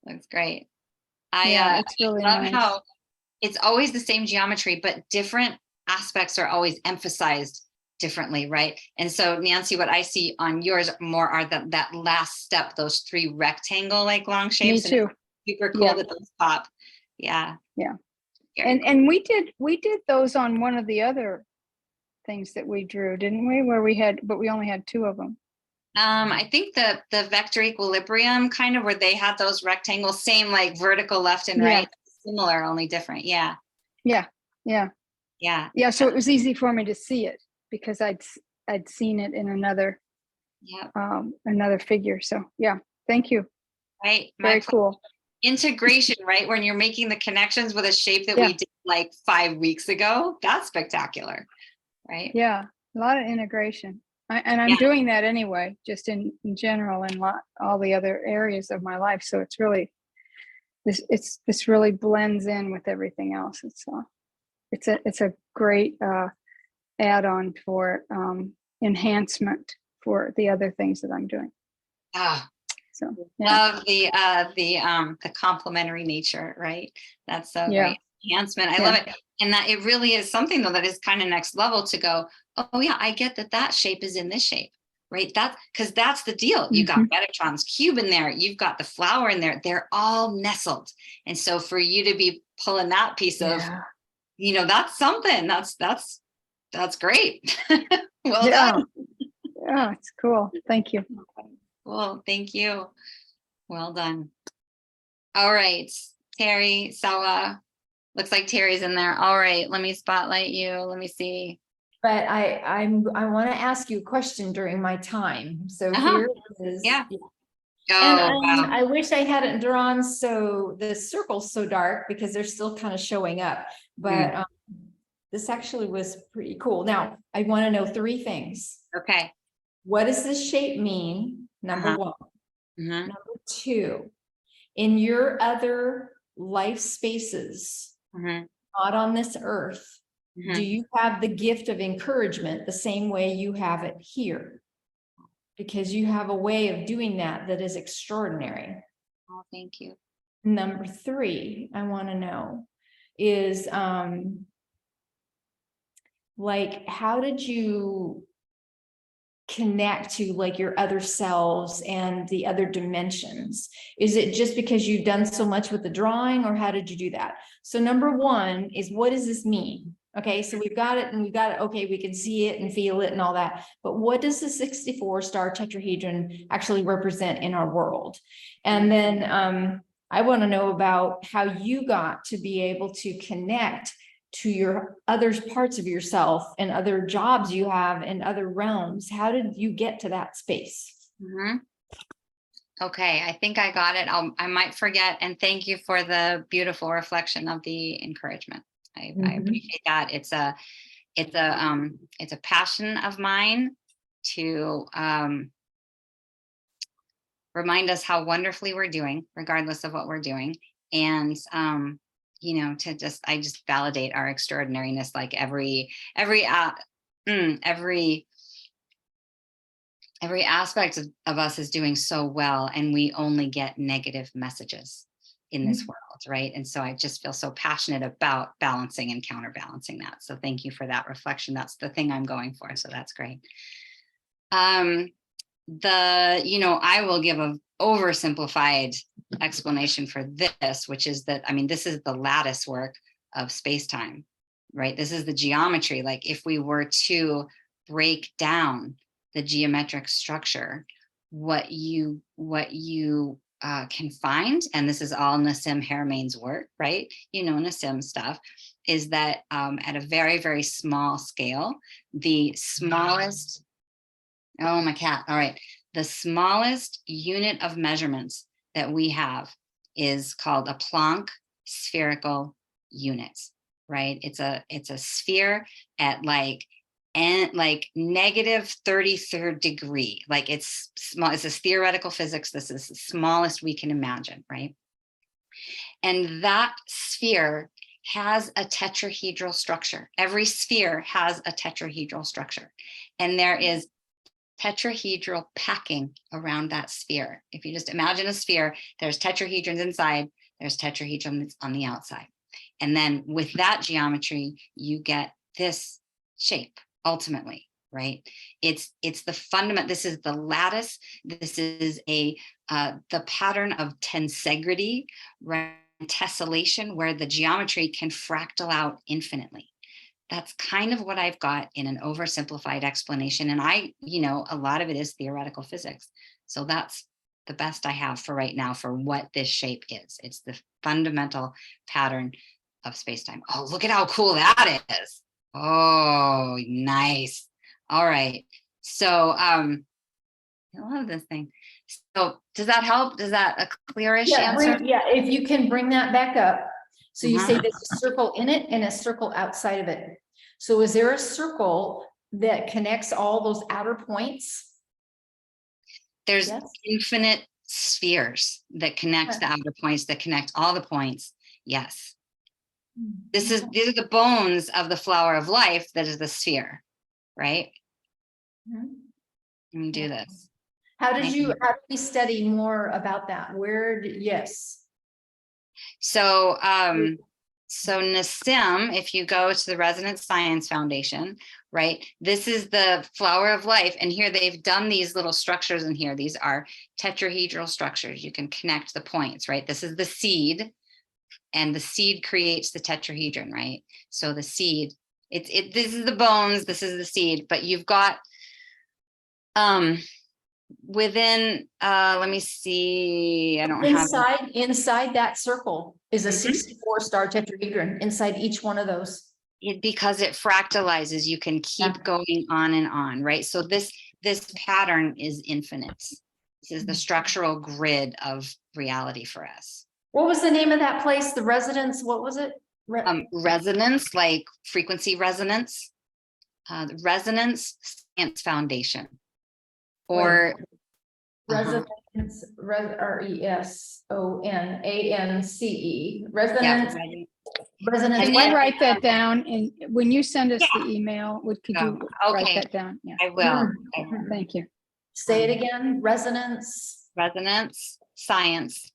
It's It's really love nice. how it's always the same geometry, but different aspects are always emphasized differently, right? And so, Nancy, what I see on yours more are that last step, those 3 rectangle like long shapes. Me too. And it's super cool that those pop. Yeah. Very cool. And we did those on one of the other things that we drew, didn't we? Where we only had 2 of them. I think the vector equilibrium, kind of where they had those rectangles, same like vertical left and right, similar, only different. Yeah. So it was easy for me to see it because I'd seen it in another figure. So thank you. Right. Very cool. Integration, right? When you're making the connections with a shape that we did like 5 weeks ago, that's spectacular, right? Yeah, a lot of integration. I'm doing that anyway, just in general in all the other areas of my life. So it's really, this really blends in with everything else. It's a great add-on for enhancement for the other things that I'm doing. So love the complementary nature, right? That's so great. Enhancement. I love it. And that it really is something though that is kind of next level to go, oh yeah, I get that shape is in this shape. right? That's because that's the deal. You got Metatron's cube in there, you've got the flower in there, they're all nestled. And so for you to be pulling that piece of, you know, that's something, that's great. Well done. Yeah, it's cool. Thank you. Cool, thank you. Well done. All right, Terry, Sawa. Looks like Terry's in there. All right, let me spotlight you. Let me see. But I want to ask you a question during my time. So here it is. Yeah. And Oh, wow. I wish I hadn't drawn so the circle's so dark because they're still kind of showing up. But this actually was pretty cool. Now I want to know three things. Okay. What does this shape mean? Number one. Number two, in your other life spaces, not on this earth, do you have the gift of encouragement the same way you have it here? Because you have a way of doing that that is extraordinary. Oh, thank you. Number three, I want to know is like, how did you connect to like your other selves and the other dimensions? Is it just because you've done so much with the drawing, or how did you do that? So number one is, what does this mean? Okay, so we've got it and we've got it. Okay, we can see it and feel it and all that. But what does the 64 star tetrahedron actually represent in our world? And then I want to know about how you got to be able to connect to your other parts of yourself and other jobs you have in other realms. How did you get to that space? Okay, I think I got it. I might forget. And thank you for the beautiful reflection of the encouragement. I appreciate that. It's a passion of mine to remind us how wonderfully we're doing, regardless of what we're doing. And you know, I just validate our extraordinariness, like every aspect of us is doing so well, and we only get negative messages in this world, right? And so I just feel so passionate about balancing and counterbalancing that. So thank you for that reflection. That's the thing I'm going for. So that's great. I will give a oversimplified explanation for this, which is that, I mean, this is the lattice work of space-time, right? This is the geometry. Like if we were to break down the geometric structure, what you can find, and this is all Nassim Harameyn's work, right? You know, Nassim stuff, is that at a very, very small scale, the smallest, oh, my cat, all right. The smallest unit of measurements that we have is called a Planck spherical unit, right? It's a sphere at like negative 33rd degree. Like it's small. It's a theoretical physics. This is the smallest we can imagine, right? And that sphere has a tetrahedral structure. Every sphere has a tetrahedral structure, and there is tetrahedral packing around that sphere. If you just imagine a sphere, there's tetrahedrons inside, there's tetrahedrons on the outside. And then with that geometry, you get this shape ultimately, right? It's the fundament. This is the lattice. This is the pattern of tensegrity, right? Tessellation, where the geometry can fractal out infinitely. That's kind of what I've got in an oversimplified explanation. And a lot of it is theoretical physics. So that's the best I have for right now for what this shape is. It's the fundamental pattern of space-time. Oh, look at how cool that is. Oh, nice. All right. So I love this thing. So does that help? Is that a clearish answer? If you can bring that back up. So you say there's a circle in it and a circle outside of it. So is there a circle that connects all those outer points? There's infinite spheres that connect the outer points, that connect all the points. Yes. These are the bones of the flower of life. That is the sphere, right? Let me do this. How did we study more about that? So So Nassim, if you go to the Resonance Science Foundation, right, this is the flower of life. And here they've done these little structures in here. These are tetrahedral structures. You can connect the points, right? This is the seed, and the seed creates the tetrahedron, right? So the seed, this is the bones, this is the seed, but you've got within, let me see, I don't have Inside that circle is a Mhm. 64-star tetrahedron inside each one of those. it, because it fractalizes, you can keep Yeah. going on and on, right? So this pattern is infinite. This is the structural grid of reality for us. What was the name of that place? The residence, what was it? Resonance, like frequency resonance, Resonance Science Foundation, or Resonance, RESONANCE, resonance, resonance. And Can you then- write that down? And when you send us the email, could you write okay, that down? Yeah, I will. thank you. Say it again, resonance. Resonance Science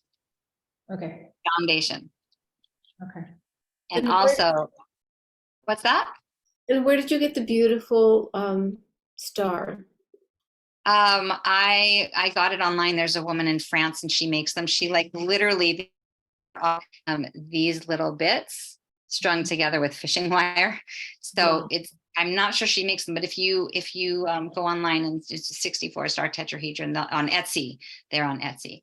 Okay, Foundation. okay. And And also, what's that? And where did you get the beautiful star? I got it online. There's a woman in France and she makes them. She like literally these little bits strung together with fishing wire. So Wow. I'm not sure she makes them, but if you go online and it's a 64-star tetrahedron on Etsy, they're on Etsy.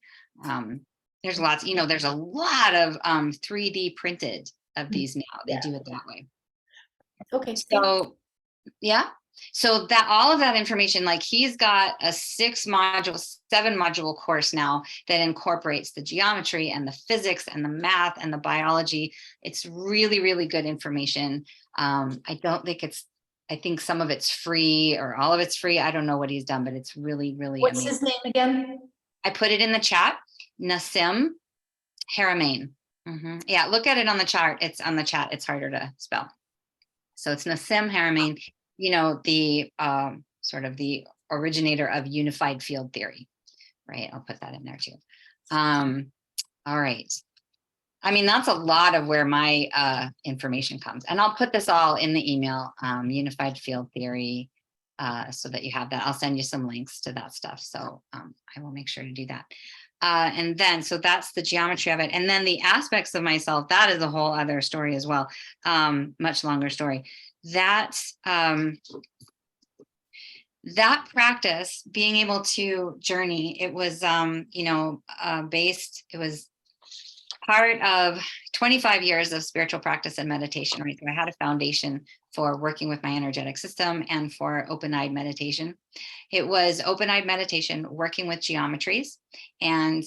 There's lots, there's a lot of 3D printed of these now. They do it that way. Okay. So yeah. So that all of that information, like he's got a 7-module course now that incorporates the geometry and the physics and the math and the biology. It's really, really good information. I don't think I think some of it's free or all of it's free. I don't know what he's done, but it's really, really What's amazing. his name again? I put it in the chat, Nassim Haramain. Yeah, look at it on the chart. It's on the chat. It's harder to spell. So it's Nassim Haramain, the sort of the originator of unified field theory, right? I'll put that in there too. All right. I mean, that's a lot of where my information comes. And I'll put this all in the email, unified field theory, so that you have that. I'll send you some links to that stuff. So I will make sure to do that. And then, so that's the geometry of it. And then the aspects of myself, that is a whole other story as well. Much longer story. That practice, being able to journey, it was, it was part of 25 years of spiritual practice and meditation, right? So I had a foundation for working with my energetic system and for open-eyed meditation. It was open-eyed meditation, working with geometries and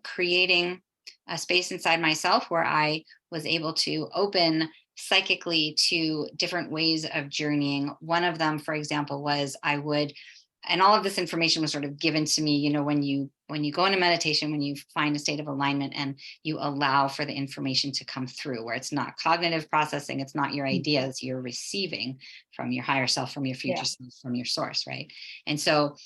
creating a space inside myself where I was able to open psychically to different ways of journeying. One of them, for example, was and all of this information was sort of given to me, when you go into meditation, when you find a state of alignment and you allow for the information to come through, where it's not cognitive processing, it's not your ideas, you're receiving from your higher self, from your future self, from your source, right? And so,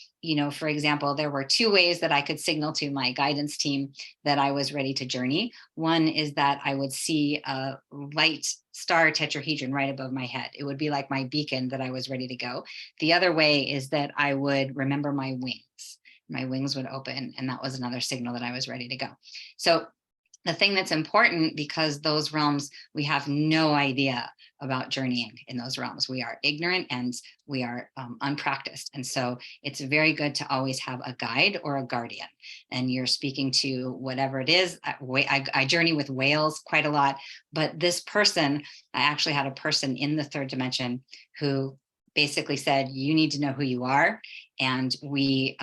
for example, there were 2 ways that I could signal to my guidance team that I was ready to journey. One is that I would see a light star tetrahedron right above my head. It would be like my beacon that I was ready to go. The other way is that I would remember my wings. My wings would open, and that was another signal that I was ready to go. So the thing that's important, because those realms, we have no idea about journeying in those realms. We are ignorant and we are unpracticed. And so it's very good to always have a guide or a guardian. And you're speaking to whatever it is. I journey with whales quite a lot, but this person, I actually had a person in the 3rd dimension who basically said, you need to know who you are. And we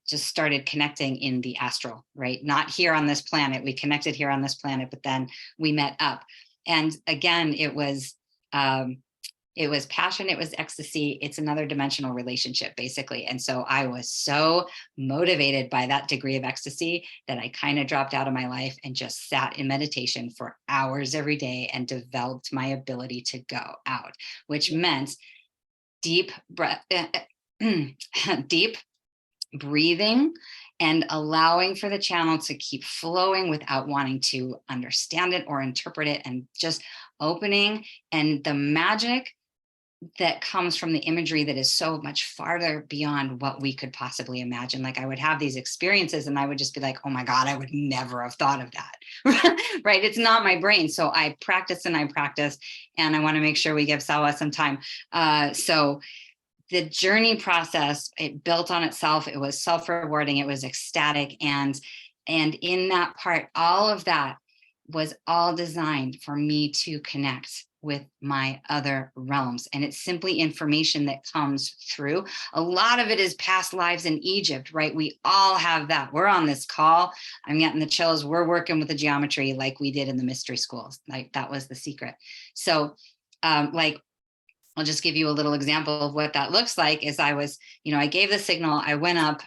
just started connecting in the astral, right? Not here on this planet. We connected here on this planet, but then we met up. And again, it was passion, it was ecstasy. It's another dimensional relationship, basically. And so I was so motivated by that degree of ecstasy that I kind of dropped out of my life and just sat in meditation for hours every day and developed my ability to go out, which meant deep breath, deep breathing and allowing for the channel to keep flowing without wanting to understand it or interpret it, and just opening, and the magic that comes from the imagery that is so much farther beyond what we could possibly imagine. Like I would have these experiences and I would just be like, oh my God, I would never have thought of that. Right. It's not my brain. So I practice and I practice, and I want to make sure we give Sawa some time. So the journey process, it built on itself. It was self-rewarding. It was ecstatic. And in that part, all of that was all designed for me to connect with my other realms. And it's simply information that comes through. A lot of it is past lives in Egypt, right? We all have that. We're on this call. I'm getting the chills. We're working with the geometry like we did in the mystery schools. Like that was the secret. So like, I'll just give you a little example of what that looks like. Is I was, I gave the signal, I went up,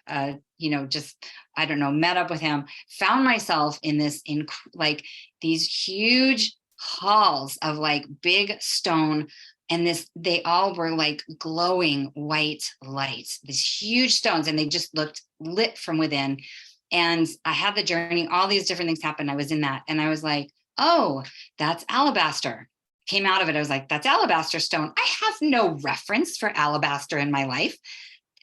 just, I don't know, met up with him, found myself in this, like these huge halls of like big stone. And they all were like glowing white lights, these huge stones, and they just looked lit from within. And I had the journey, all these different things happened. I was in that, and I was like, oh, that's alabaster. Came out of it, I was like, that's alabaster stone. I have no reference for alabaster in my life.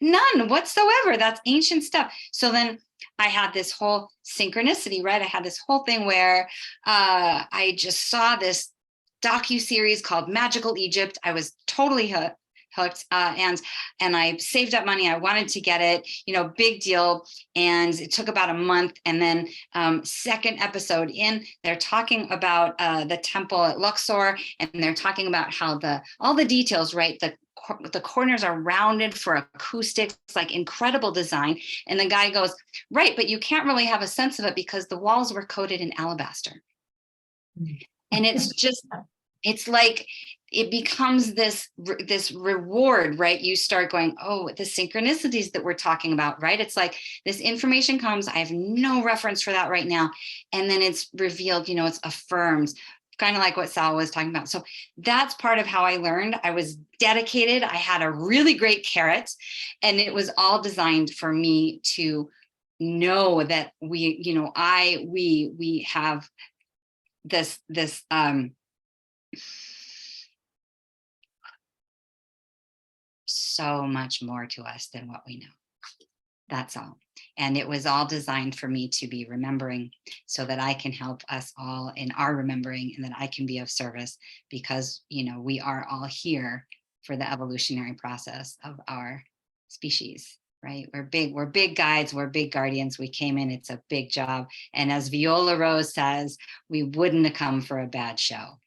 None whatsoever. That's ancient stuff. So then I had this whole synchronicity, right? I had this whole thing where I just saw this docu-series called Magical Egypt. I was totally hooked. And I saved up money. I wanted to get it, big deal. And it took about a month. And then second episode in, they're talking about the temple at Luxor, and they're talking about how all the details, right? The corners are rounded for acoustics, like incredible design. And the guy goes, right, but you can't really have a sense of it because the walls were coated in alabaster. And it's like, it becomes this reward, right? You start going, oh, the synchronicities that we're talking about, right? It's like this information comes, I have no reference for that right now. And then it's revealed, it's affirmed, kind of like what Sal was talking about. So that's part of how I learned. I was dedicated. I had a really great carrot, and it was all designed for me to know that we have this so much more to us than what we know. That's all. And it was all designed for me to be remembering, so that I can help us all in our remembering, and that I can be of service, because, we are all here for the evolutionary process of our species, right? We're big guides, we're big guardians. We came in, it's a big job. And as Viola Rose says, we wouldn't have come for a bad show.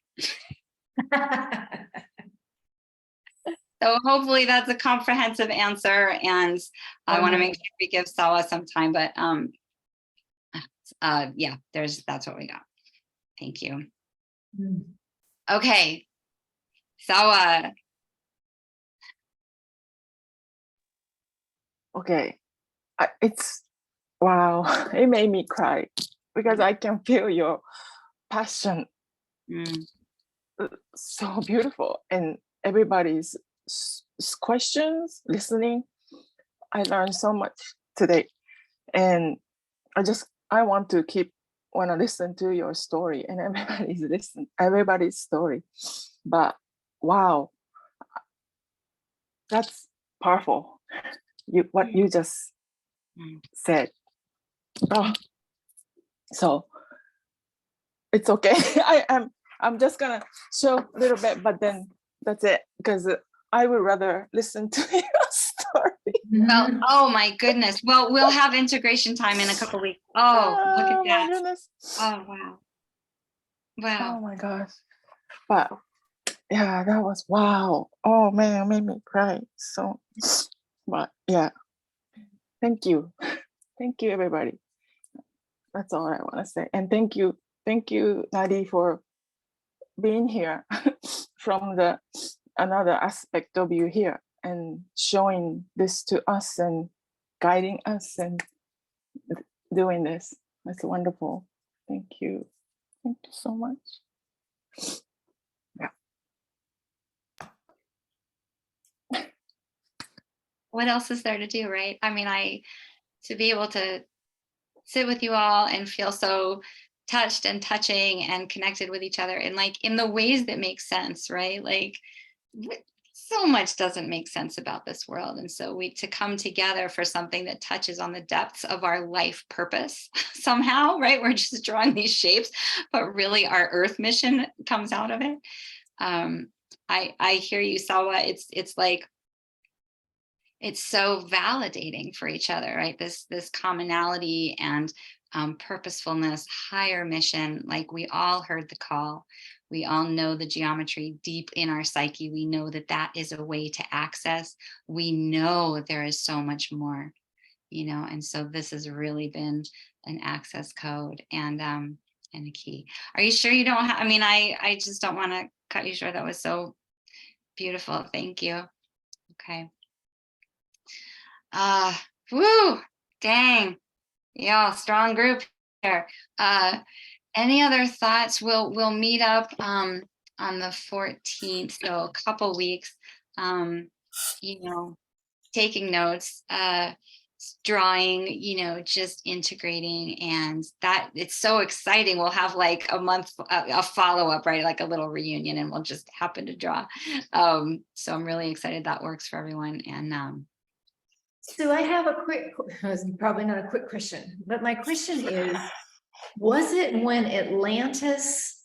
So hopefully that's a comprehensive answer, and I want to make sure we give Sawa some time, but yeah, that's what we got. Thank you. Okay, Sawa. Okay, it's wow. It made me cry because I can feel your passion. So beautiful, and everybody's questions, listening. I learned so much today, and I want to listen to your story, and everybody's story. But wow, that's powerful. What you just said. Oh, so it's okay. I'm just gonna show a little bit, but then that's it, because I would rather listen to your story. Well, oh my goodness. Well, we'll have integration time in a couple weeks. Oh, look at that. My goodness. Oh, wow. Wow. Oh my gosh. But yeah, that was wow. Oh man, it made me cry. So, but yeah. Thank you. Thank you, everybody. That's all I want to say. And thank you, Nadi, for being here from another aspect of you here, and showing this to us and guiding us and doing this. That's wonderful. Thank you. Thank you so much. Yeah. What else is there to do, right? I mean, to be able to sit with you all and feel so touched and touching and connected with each other, and like in the ways that make sense, right? Like so much doesn't make sense about this world, and so we to come together for something that touches on the depths of our life purpose somehow, right? We're just drawing these shapes, but really our earth mission comes out of it. I hear you, Sawa. It's like it's so validating for each other, right? This commonality and purposefulness, higher mission. Like we all heard the call. We all know the geometry deep in our psyche. We know that that is a way to access. We know there is so much more, and so this has really been an access code and a key. Are you sure you don't have, I mean, I just don't want to cut you short. That was so beautiful. Thank you. Okay. Woo, dang. Yeah, strong group here. Any other thoughts? We'll meet up on the 14th, so a couple weeks. Taking notes, drawing, just integrating, and that it's so exciting. We'll have like a month, a follow-up, right? Like a little reunion, and we'll just happen to draw. So I'm really excited that works for everyone. And So I have a quick, probably not a quick question, but my question is, was it when Atlantis,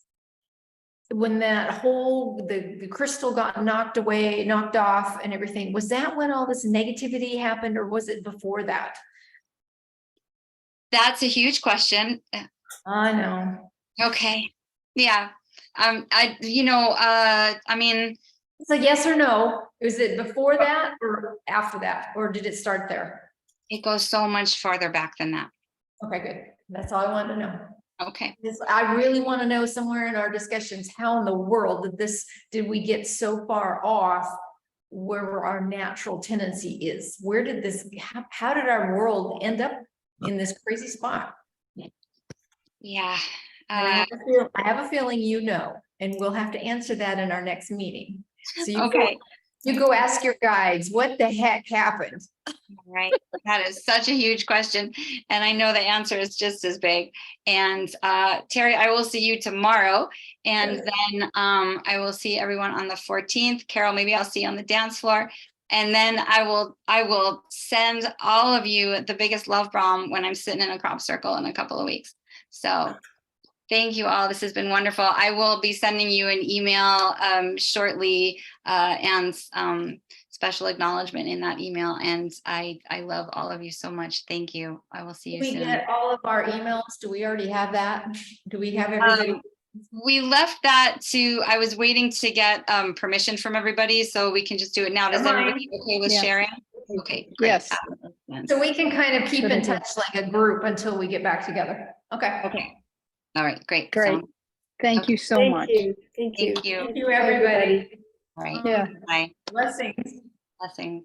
when that whole, the crystal got knocked off and everything, was that when all this negativity happened, or was it before that? that's a huge question. I know. Okay. Yeah. I mean, It's a yes or no. Is it before that or after that, or did it start there? it goes so much farther back than that. Okay, good. That's all I wanted to know. Okay. I really want to know somewhere in our discussions, how in the world did we get so far off where our natural tendency is? Where did how did our world end up in this crazy spot? Yeah. And I have a feeling and we'll have to answer that in our next meeting. So you go ask your guides, what the heck happened? Right. That is such a huge question. And I know the answer is just as big. And Terry, I will see you tomorrow. And then I will see everyone on the 14th. Carol, maybe I'll see you on the dance floor. And then I will send all of you the biggest love bomb when I'm sitting in a crop circle in a couple of weeks. So thank you all. This has been wonderful. I will be sending you an email shortly and special acknowledgement in that email. And I love all of you so much. Thank you. I will see you soon. We get all of our emails. Do we already have that? Do we have everybody? We left that I was waiting to get permission from everybody, so we can just do it now. Does everybody okay with sharing? Okay, great. Yes. So we can kind of keep in touch like a group until we get back together. Okay. Okay. All right, great. Great. Thank you so much. Thank you. Thank you. Thank you, everybody. All right. Yeah. Bye. Blessings. Blessings.